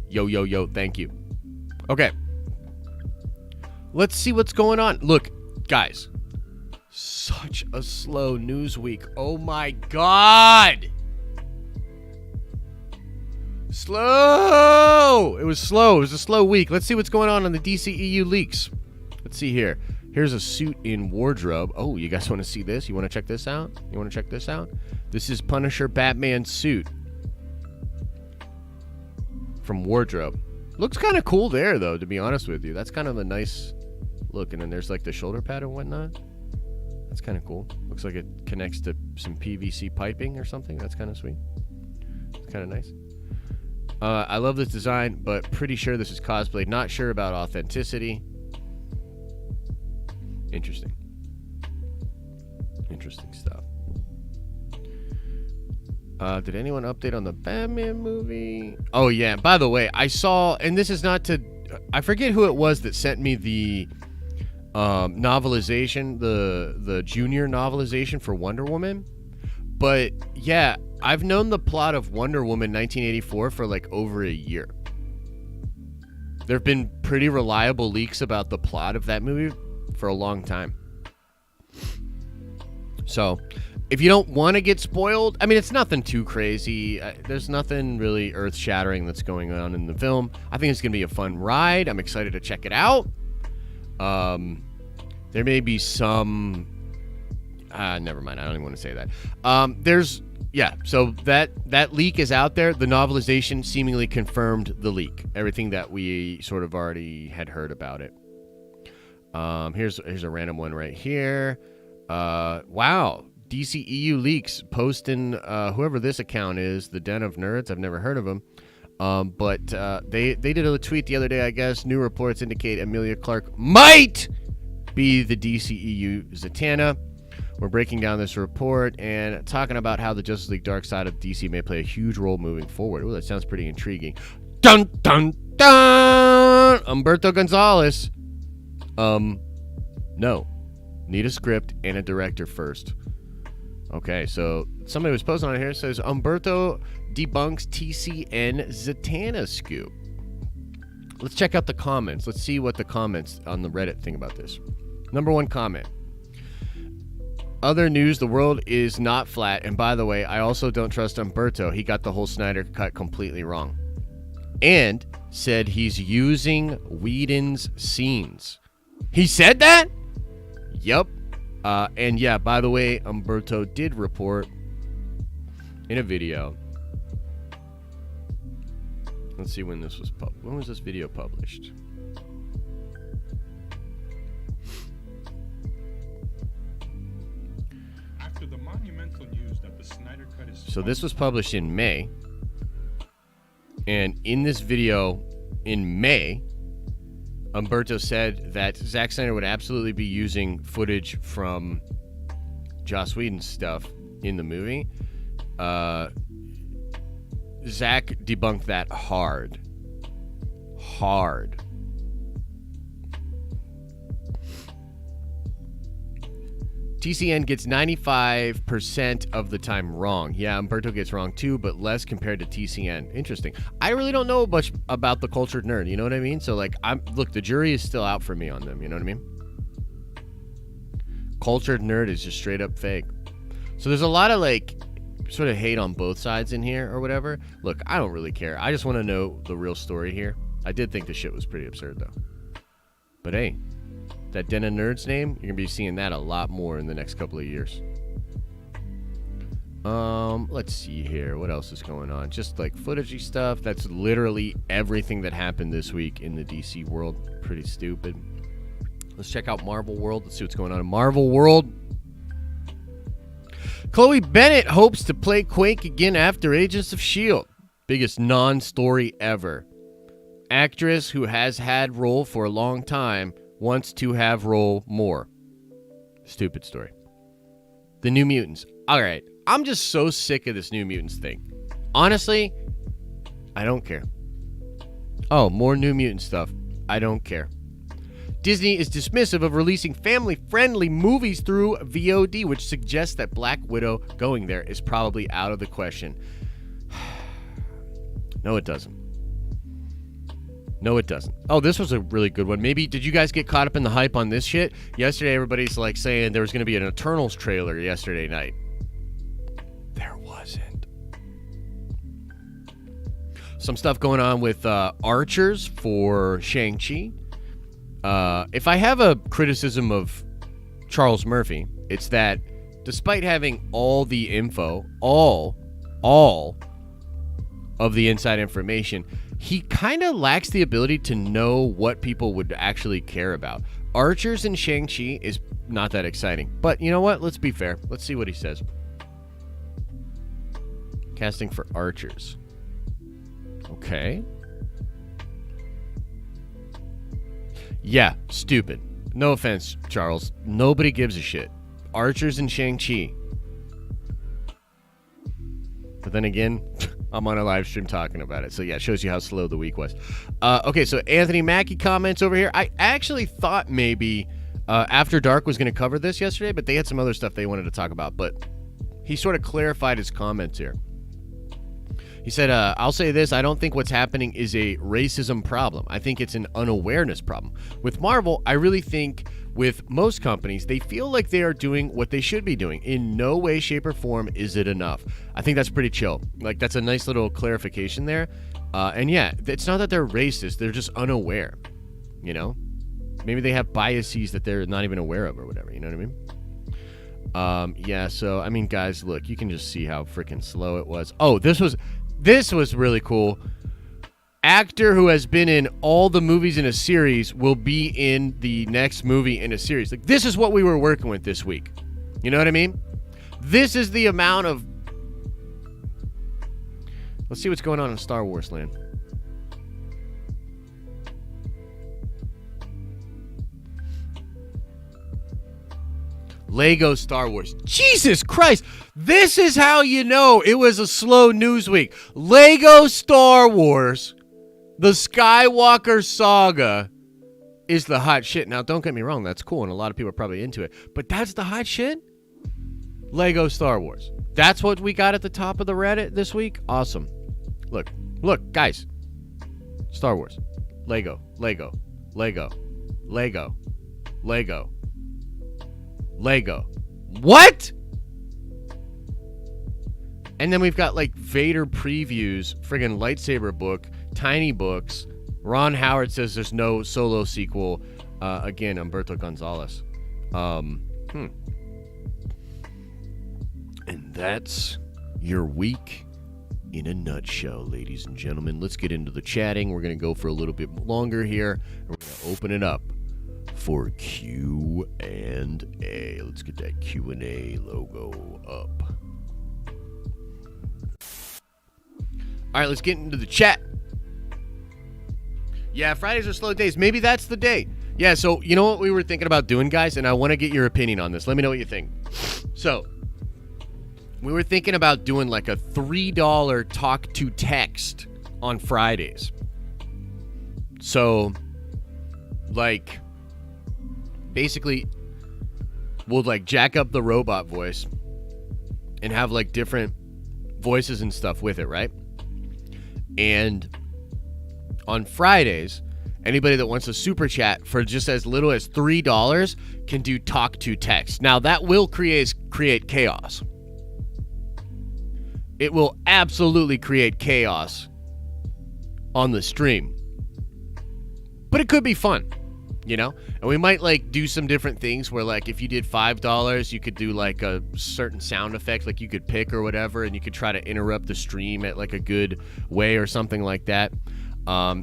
Yo, thank you. Okay. Let's see what's going on. Look, guys. Such a slow news week. Oh my God. Slow. It was slow. It was a slow week. Let's see what's going on the DCEU leaks. Let's see here. Here's a suit in wardrobe. Oh, you guys want to see this? You want to check this out? This is Punisher Batman suit from wardrobe. Looks kind of cool there, though, to be honest with you. That's kind of a nice look. And then there's like the shoulder pad and whatnot. That's kind of cool. Looks like it connects to some PVC piping or something. That's kind of sweet. It's kind of nice. I love this design, but pretty sure this is cosplay. Not sure about authenticity. Interesting stuff. Did anyone update on the Batman movie? Oh, yeah. By the way, I saw, and this is not to, I forget who it was that sent me the novelization, the junior novelization for Wonder Woman. But, yeah, I've known the plot of Wonder Woman 1984 for like over a year. There have been pretty reliable leaks about the plot of that movie for a long time. So, if you don't want to get spoiled, I mean, it's nothing too crazy. There's nothing really earth-shattering that's going on in the film. I think it's going to be a fun ride. I'm excited to check it out. There may be some... never mind. I don't even want to say that. So that leak is out there. The novelization seemingly confirmed the leak. Everything that we sort of already had heard about it. Here's a random one right here. Wow. DCEU leaks posting whoever this account is, the Den of Nerds. I've never heard of them. But they did a tweet the other day, I guess. New reports indicate Emilia Clarke might be the DCEU Zatanna. We're breaking down this report and talking about how the Justice League Dark Side of DC may play a huge role moving forward. Oh, that sounds pretty intriguing. Dun, dun, dun! Humberto Gonzalez. No. Need a script and a director first. Okay, so somebody was posting on here. It says, Humberto debunks TCN Zatanna scoop. Let's check out the comments. Let's see what the comments on the Reddit think about this. Number one comment. Other news, the world is not flat. And by the way, I also don't trust Humberto. He got the whole Snyder Cut completely wrong. And said he's using Whedon's scenes. He said that? Yep. And yeah, by the way, Humberto did report in a video. Let's see when this was when was this video published? After the monumental news that the Snyder Cut is So this was published in May. And in this video in May, Humberto said that Zack Snyder would absolutely be using footage from Joss Whedon's stuff in the movie. Zack debunked that hard. TCN gets 95% of the time wrong. Yeah, Humberto gets wrong too, but less compared to TCN. Interesting. I really don't know much about the cultured nerd, you know what I mean? So like, look, the jury is still out for me on them, you know what I mean? Cultured nerd is just straight up fake. So there's a lot of like, sort of hate on both sides in here or whatever. Look, I don't really care. I just want to know the real story here. I did think the shit was pretty absurd though. But hey, that Den of Nerds name, you're going to be seeing that a lot more in the next couple of years. Let's see here. What else is going on? Just like footagey stuff. That's literally everything that happened this week in the DC world. Pretty stupid. Let's check out Marvel World. Let's see what's going on in Marvel World. Chloe Bennett hopes to play Quake again after Agents of S.H.I.E.L.D. Biggest non-story ever. Actress who has had role for a long time wants to have role more. Stupid story. The New Mutants. All right. I'm just so sick of this New Mutants thing. Honestly, I don't care. Oh, more New Mutant stuff. I don't care. Disney is dismissive of releasing family-friendly movies through VOD, which suggests that Black Widow going there is probably out of the question. No, it doesn't. No, it doesn't. Oh, this was a really good one. Maybe, did you guys get caught up in the hype on this shit? Yesterday, everybody's like saying there was going to be an Eternals trailer yesterday night. There wasn't. Some stuff going on with Archers for Shang-Chi. If I have a criticism of Charles Murphy, it's that despite having all the info, all of the inside information, he kind of lacks the ability to know what people would actually care about. Archers and Shang-Chi is not that exciting. But you know what? Let's be fair. Let's see what he says. Casting for Archers. Okay. Yeah, stupid. No offense, Charles. Nobody gives a shit. Archers and Shang-Chi. But then again, I'm on a live stream talking about it. So yeah, it shows you how slow the week was. Okay, so Anthony Mackie comments over here. I actually thought maybe After Dark was going to cover this yesterday, but they had some other stuff they wanted to talk about. But he sort of clarified his comments here. He said, I'll say this, I don't think what's happening is a racism problem. I think it's an unawareness problem. With Marvel, I really think with most companies, they feel like they are doing what they should be doing. In no way, shape, or form is it enough. I think that's pretty chill. Like, that's a nice little clarification there. And yeah, it's not that they're racist, they're just unaware, you know? Maybe they have biases that they're not even aware of or whatever, you know what I mean? Yeah, so, I mean, guys, look, you can just see how freaking slow it was. Oh, this was really cool. Actor who has been in all the movies in a series will be in the next movie in a series. Like, this is what we were working with this week. You know what I mean? This is the amount of... Let's see what's going on in Star Wars land. Lego Star Wars. Jesus Christ. This is how you know it was a slow news week. Lego Star Wars, the Skywalker saga, is the hot shit. Now, don't get me wrong. That's cool, and a lot of people are probably into it. But that's the hot shit? Lego Star Wars. That's what we got at the top of the Reddit this week? Awesome. Look, guys. Star Wars. Lego. What? And then we've got like Vader previews, friggin' lightsaber book, tiny books. Ron Howard says there's no Solo sequel. Again, Humberto Gonzalez. And that's your week in a nutshell, ladies and gentlemen. Let's get into the chatting. We're going to go for a little bit longer here. We're going to open it up for Q&A. Let's get that Q&A logo up. All right, let's get into the chat. Yeah, Fridays are slow days. Maybe that's the day. Yeah, so you know what we were thinking about doing, guys? And I want to get your opinion on this. Let me know what you think. So, we were thinking about doing like a $3 talk to text on Fridays. So, like, basically, we'll like jack up the robot voice and have like different voices and stuff with it, right? And on Fridays, anybody that wants a super chat for just as little as $3 can do talk to text. Now, that will create chaos. It will absolutely create chaos on the stream. But it could be fun, you know? And we might like do some different things where like if you did $5, you could do like a certain sound effect, like you could pick or whatever, and you could try to interrupt the stream at like a good way or something like that.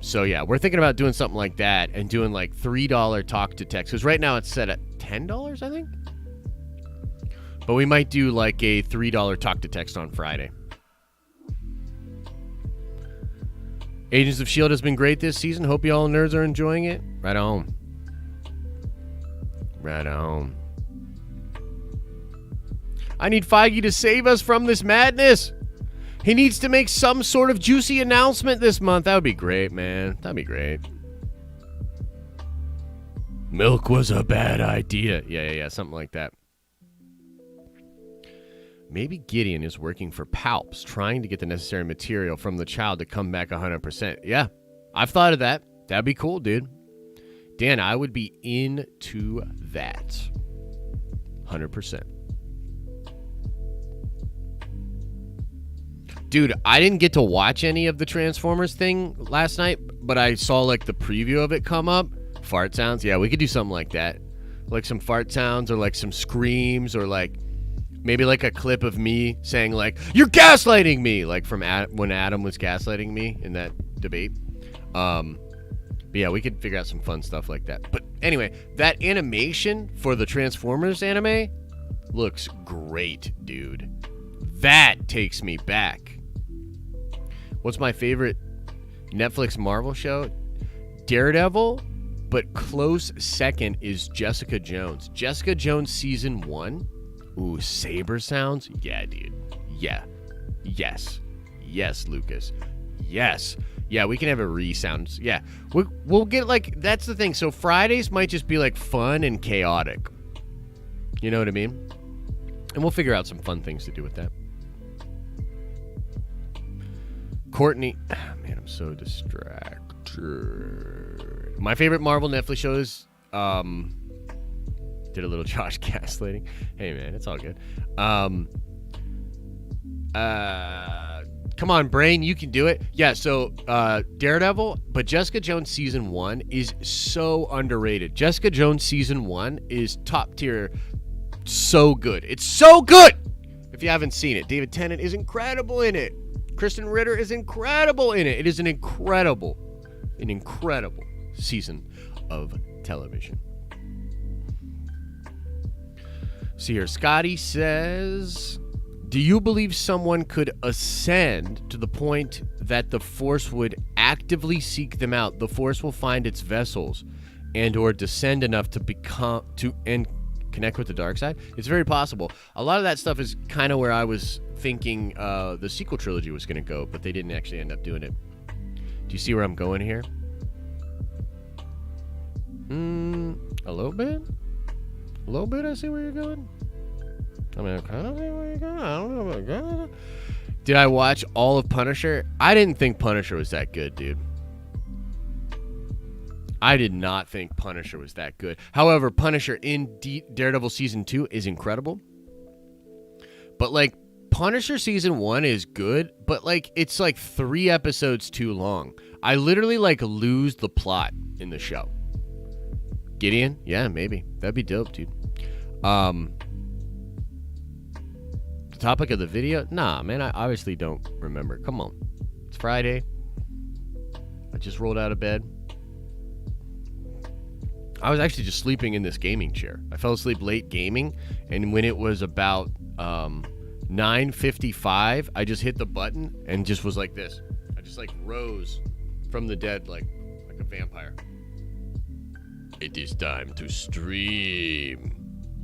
So yeah, we're thinking about doing something like that and doing like $3 talk to text. Because right now it's set at $10, I think. But we might do like a $3 talk to text on Friday. Agents of S.H.I.E.L.D. has been great this season. Hope y'all nerds are enjoying it. Right on. Right on. I need Feige to save us from this madness. He needs to make some sort of juicy announcement this month. That would be great, man. That'd be great. Milk was a bad idea. Yeah, something like that. Maybe Gideon is working for Palps, trying to get the necessary material from the child to come back 100%. Yeah, I've thought of that. That'd be cool, dude. Dan, I would be into that. 100%. Dude, I didn't get to watch any of the Transformers thing last night, but I saw like the preview of it come up. Fart sounds. Yeah, we could do something like that. Like some fart sounds or like some screams or like maybe like a clip of me saying like, "You're gaslighting me," like from when Adam was gaslighting me in that debate. But yeah, we could figure out some fun stuff like that. But anyway, that animation for the Transformers anime looks great, dude. That takes me back. What's my favorite Netflix Marvel show? Daredevil, but close second is Jessica Jones. Jessica Jones season 1. Ooh, saber sounds? Yeah, dude. Yeah. Yes. Yes, Lucas. Yes. Yeah, we can have a re-sound. Yeah. We'll get like, that's the thing. So Fridays might just be like fun and chaotic. You know what I mean? And we'll figure out some fun things to do with that. Courtney. Man, I'm so distracted. My favorite Marvel Netflix shows, did a little Josh gaslighting. Hey, man, it's all good. Come on, brain, you can do it. Yeah, so Daredevil, but Jessica Jones season 1 is so underrated. Jessica Jones season 1 is top tier. So good. It's so good! If you haven't seen it, David Tennant is incredible in it. Kristen Ritter is incredible in it. It is an incredible season of television. See here, Scotty says, do you believe someone could ascend to the point that the Force would actively seek them out? The Force will find its vessels and or descend enough and connect with the dark side? It's very possible. A lot of that stuff is kind of where I was thinking the sequel trilogy was going to go, but they didn't actually end up doing it. Do you see where I'm going here? A little bit? A little bit, I see where you're going. I mean, I kind of see where you're going. I don't know about that. Did I watch all of Punisher? I didn't think Punisher was that good, dude. I did not think Punisher was that good. However, Punisher in Daredevil Season 2 is incredible. But, like, Punisher Season 1 is good, but, like, it's, like, 3 episodes too long. I literally, like, lose the plot in the show. Gideon? Yeah, maybe. That'd be dope, dude. The topic of the video? Nah, man, I obviously don't remember. Come on. It's Friday. I just rolled out of bed. I was actually just sleeping in this gaming chair. I fell asleep late gaming, and when it was about 9:55, I just hit the button and just was like this. I just like rose from the dead like a vampire. It is time to stream.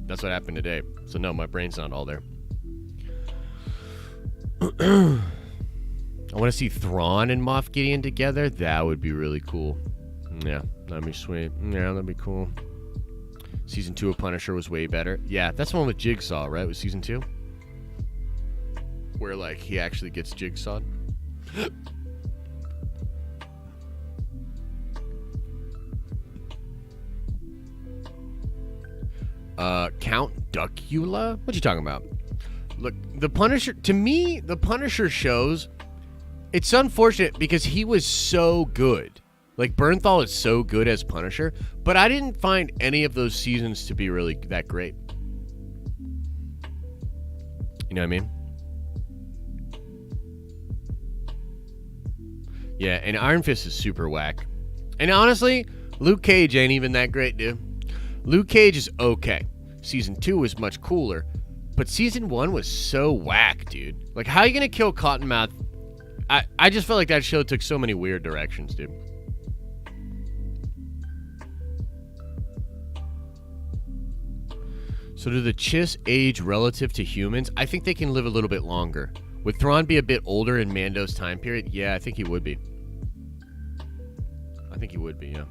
That's what happened today. So no, my brain's not all there. I want to see Thrawn and Moff Gideon together. That would be really cool. Yeah, that'd be sweet. Yeah, that'd be cool. Season 2 of Punisher was way better. Yeah, that's the one with Jigsaw, right? It was Season 2? Where, like, he actually gets jigsawed. Count Duckula? What you talking about? Look, the Punisher, to me, the Punisher shows, it's unfortunate because he was so good. Like, Bernthal is so good as Punisher, but I didn't find any of those seasons to be really that great. You know what I mean? Yeah, and Iron Fist is super whack. And honestly, Luke Cage ain't even that great, dude. Luke Cage is okay. Season 2 was much cooler, but Season 1 was so whack, dude. Like, how are you gonna kill Cottonmouth? I just felt like that show took so many weird directions, dude. So do the Chiss age relative to humans? I think they can live a little bit longer. Would Thrawn be a bit older in Mando's time period? Yeah, I think he would be. I think he would be, yeah.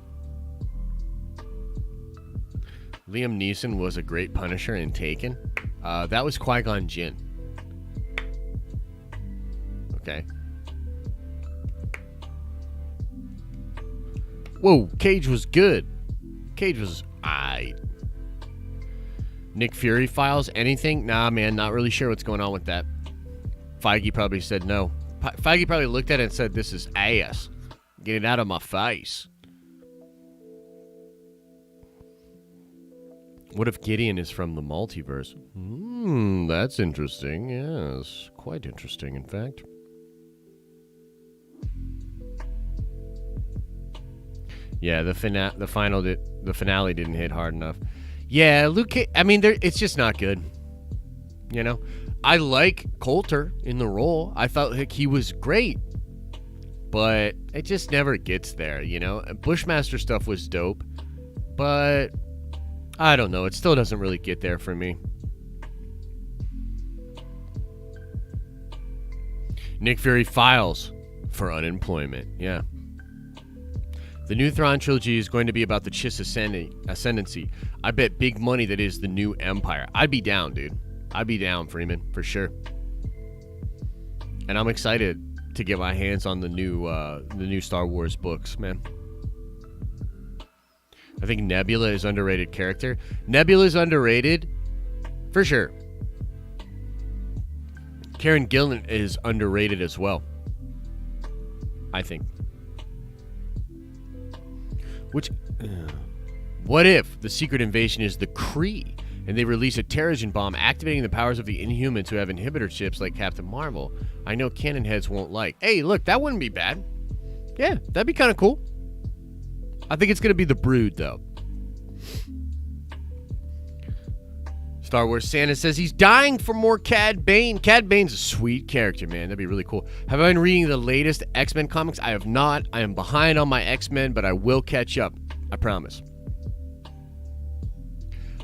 Liam Neeson was a great Punisher in Taken. That was Qui-Gon Jinn. Okay. Whoa, Cage was good. Cage was aight. Nick Fury files, anything? Nah, man, not really sure what's going on with that. Feige probably said no. Feige probably looked at it and said, this is ass. Get it out of my face. What if Gideon is from the multiverse? That's interesting. Yes, quite interesting, in fact. Yeah, the finale didn't hit hard enough. Yeah, I mean, it's just not good. You know, I like Coulter in the role. I felt like he was great, but it just never gets there. You know, Bushmaster stuff was dope, but I don't know. It still doesn't really get there for me. Nick Fury files for unemployment. Yeah. The new Thrawn trilogy is going to be about the Chiss ascendancy. I bet big money that is the new Empire. I'd be down, dude. I'd be down, Freeman, for sure. And I'm excited to get my hands on the new Star Wars books, man. I think Nebula is underrated character. Nebula is underrated, for sure. Karen Gillan is underrated as well, I think. What if the secret invasion is the Kree, and they release a Terrigen bomb activating the powers of the Inhumans who have inhibitor chips like Captain Marvel? I know canon heads won't like. Hey, look, that wouldn't be bad. Yeah, that'd be kind of cool. I think it's going to be the Brood, though. Star Wars Santa says he's dying for more Cad Bane. Cad Bane's a sweet character, man. That'd be really cool. Have I been reading the latest X-Men comics? I have not. I am behind on my X-Men, but I will catch up. I promise.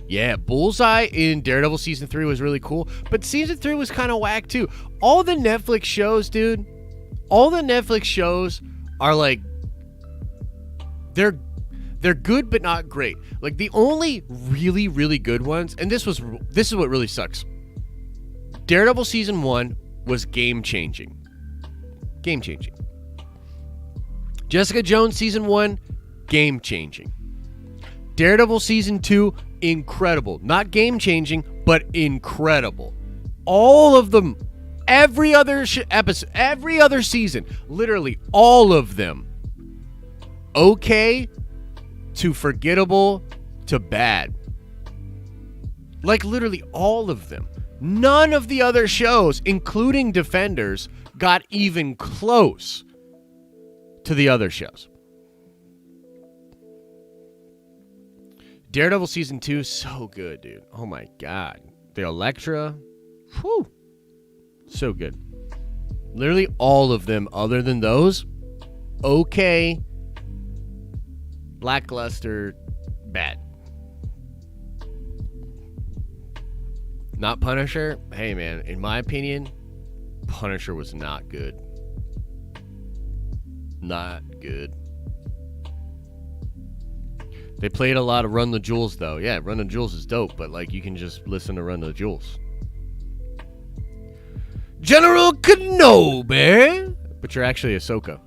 Yeah, Bullseye in Daredevil Season 3 was really cool, but Season 3 was kind of whack, too. All the Netflix shows, dude, all the Netflix shows are like, they're good but not great. Like, the only really, really good ones, and this is what really sucks. Daredevil Season 1 was game-changing. Game-changing. Jessica Jones Season 1, game-changing. Daredevil Season 2, incredible. Not game-changing, but incredible. All of them, every other episode, every other season, literally all of them, okay to forgettable to bad. Like, literally all of them. None of the other shows, including Defenders, got even close to the other shows. Daredevil Season 2, so good, dude. Oh my god. The Elektra, whew, so good. Literally all of them, other than those, okay, lackluster, bad. Not Punisher. Hey, man, in my opinion, Punisher was not good. Not good. They played a lot of Run the Jewels, though. Yeah, Run the Jewels is dope, but, like, you can just listen to Run the Jewels. General Kenobi! But you're actually Ahsoka.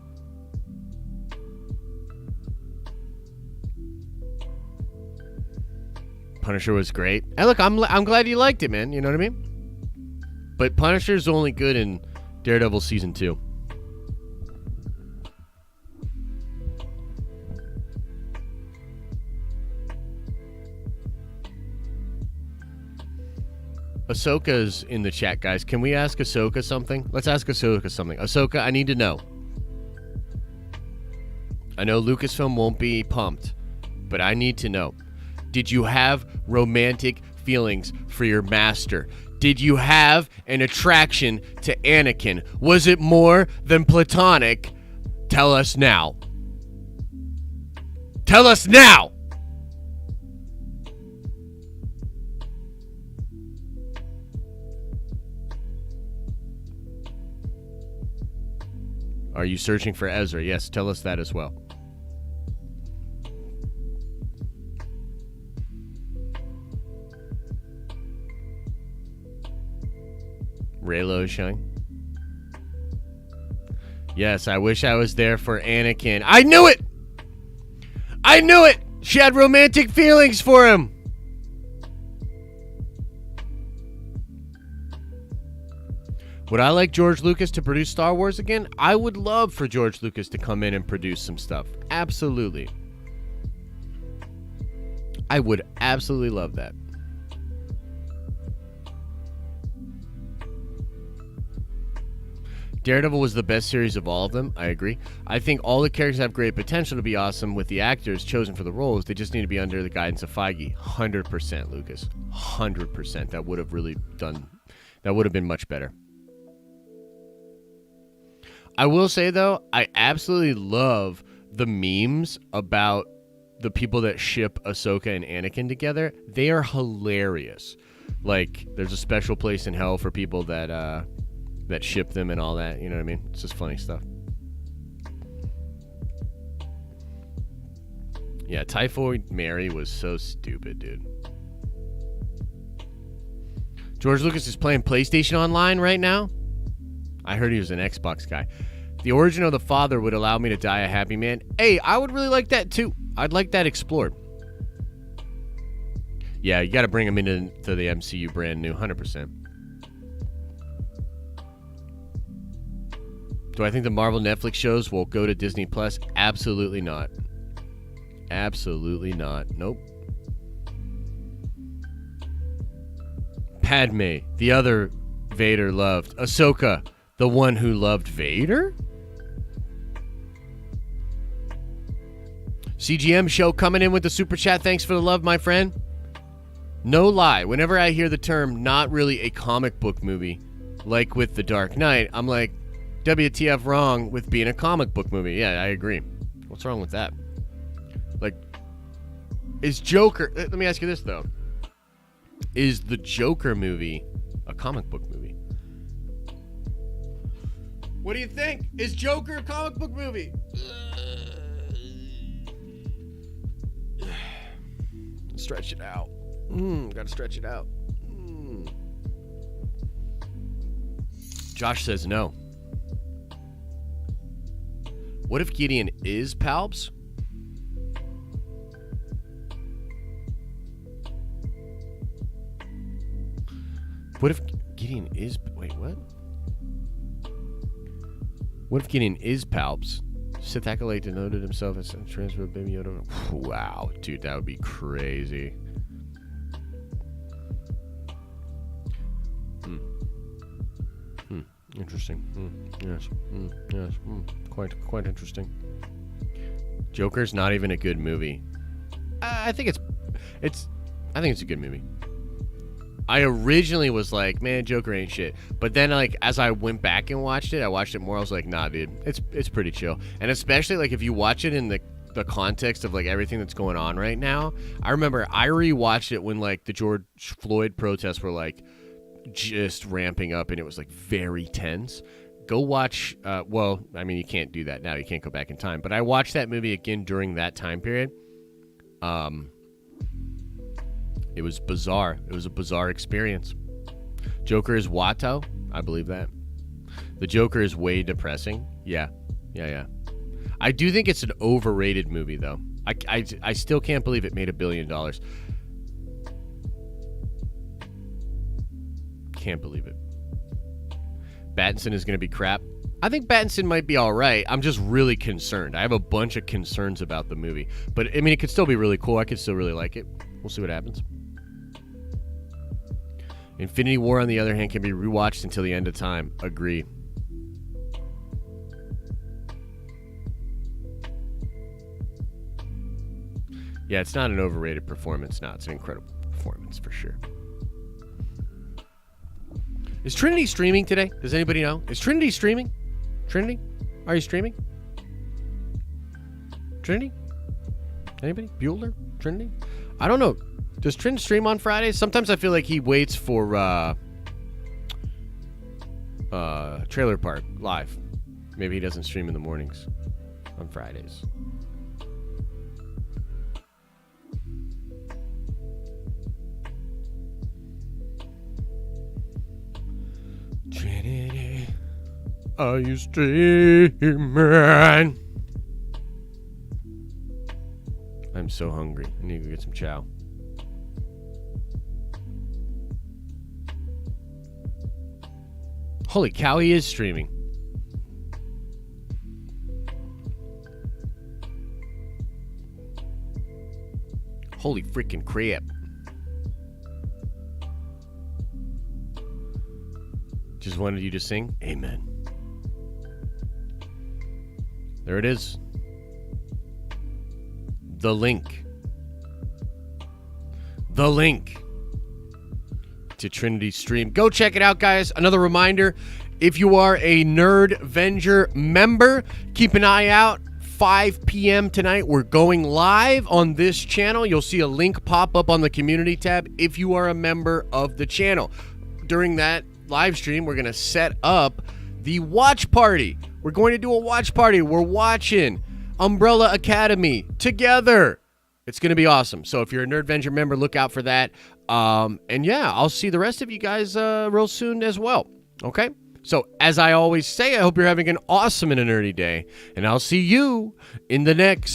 Punisher was great. And look, I'm glad you liked it, man. You know what I mean? But Punisher's only good in Daredevil Season 2. Ahsoka's in the chat, guys. Can we ask Ahsoka something? Let's ask Ahsoka something. Ahsoka, I need to know. I know Lucasfilm won't be pumped, but I need to know. Did you have romantic feelings for your master? Did you have an attraction to Anakin? Was it more than platonic? Tell us now. Tell us now! Are you searching for Ezra? Yes, tell us that as well. Raylo is showing. Yes, I wish I was there for Anakin. I knew it! I knew it! She had romantic feelings for him. Would I like George Lucas to produce Star Wars again? I would love for George Lucas to come in and produce some stuff. Absolutely. I would absolutely love that. Daredevil was the best series of all of them. I agree. I think all the characters have great potential to be awesome with the actors chosen for the roles. They just need to be under the guidance of Feige. 100%, Lucas. 100%. That would have really done... That would have been much better. I will say, though, I absolutely love the memes about the people that ship Ahsoka and Anakin together. They are hilarious. Like, there's a special place in hell for people that ship them and all that. You know what I mean? It's just funny stuff. Yeah, Typhoid Mary was so stupid, dude. George Lucas is playing PlayStation Online right now. I heard he was an Xbox guy. The origin of the father would allow me to die a happy man. Hey, I would really like that too. I'd like that explored. Yeah, you got to bring him into the MCU brand new, 100%. Do I think the Marvel Netflix shows will go to Disney Plus? Absolutely not. Absolutely not. Nope. Padme, the other Vader loved. Ahsoka, the one who loved Vader? CGM show coming in with the super chat. Thanks for the love, my friend. No lie, whenever I hear the term not really a comic book movie, like with The Dark Knight, I'm like, WTF wrong with being a comic book movie. Yeah, I agree. What's wrong with that? Like, is Joker... Let me ask you this, though. Is the Joker movie a comic book movie? What do you think? Is Joker a comic book movie? Stretch it out. Gotta stretch it out. Josh says no. What if Gideon is Palps? What if Gideon is... Wait, what? What if Gideon is Palps? Sith Acolyte denoted himself as a transfer of Baby Yoda. Wow, dude, that would be crazy. Interesting. Yes. Yes. Quite interesting. Joker's not even a good movie. I think it's a good movie. I originally was like, man, Joker ain't shit. But then, like, as I went back and watched it more. I was like, nah, dude, it's pretty chill. And especially, like, if you watch it in the context of, like, everything that's going on right now. I remember I rewatched it when, like, the George Floyd protests were, like, just ramping up, and it was, like, very tense. Go watch, well, I mean, you can't do that now. You can't go back in time. But I watched that movie again during that time period. It was bizarre. It was a bizarre experience. Joker is Watto. I believe that. The Joker is way depressing. Yeah. I do think it's an overrated movie, though. I still can't believe it made $1 billion. Can't believe it. Pattinson is going to be crap. I think Pattinson might be all right. I'm just really concerned. I have a bunch of concerns about the movie. But, I mean, it could still be really cool. I could still really like it. We'll see what happens. Infinity War, on the other hand, can be rewatched until the end of time. Agree. Yeah, it's not an overrated performance. No, it's an incredible performance for sure. Is Trinity streaming today? Does anybody know? Is Trinity streaming? Trinity? Are you streaming? Trinity? Anybody? Bueller? Trinity? I don't know. Does Trin stream on Fridays? Sometimes I feel like he waits for Trailer Park Live. Maybe he doesn't stream in the mornings on Fridays. Are you streaming? I'm so hungry. I need to go get some chow. Holy cow, he is streaming. Holy freaking crap. Just wanted you to sing amen. There it is. The link. The link to Trinity's stream. Go check it out, guys. Another reminder, if you are a Nerd Venger member, keep an eye out. 5 p.m. tonight, we're going live on this channel. You'll see a link pop up on the community tab if you are a member of the channel. During that live stream, we're going to set up the watch party. We're going to do a watch party. We're watching Umbrella Academy together. It's going to be awesome. So if you're a Nerd Venger member, look out for that. And yeah, I'll see the rest of you guys real soon as well. Okay? So as I always say, I hope you're having an awesome and a nerdy day. And I'll see you in the next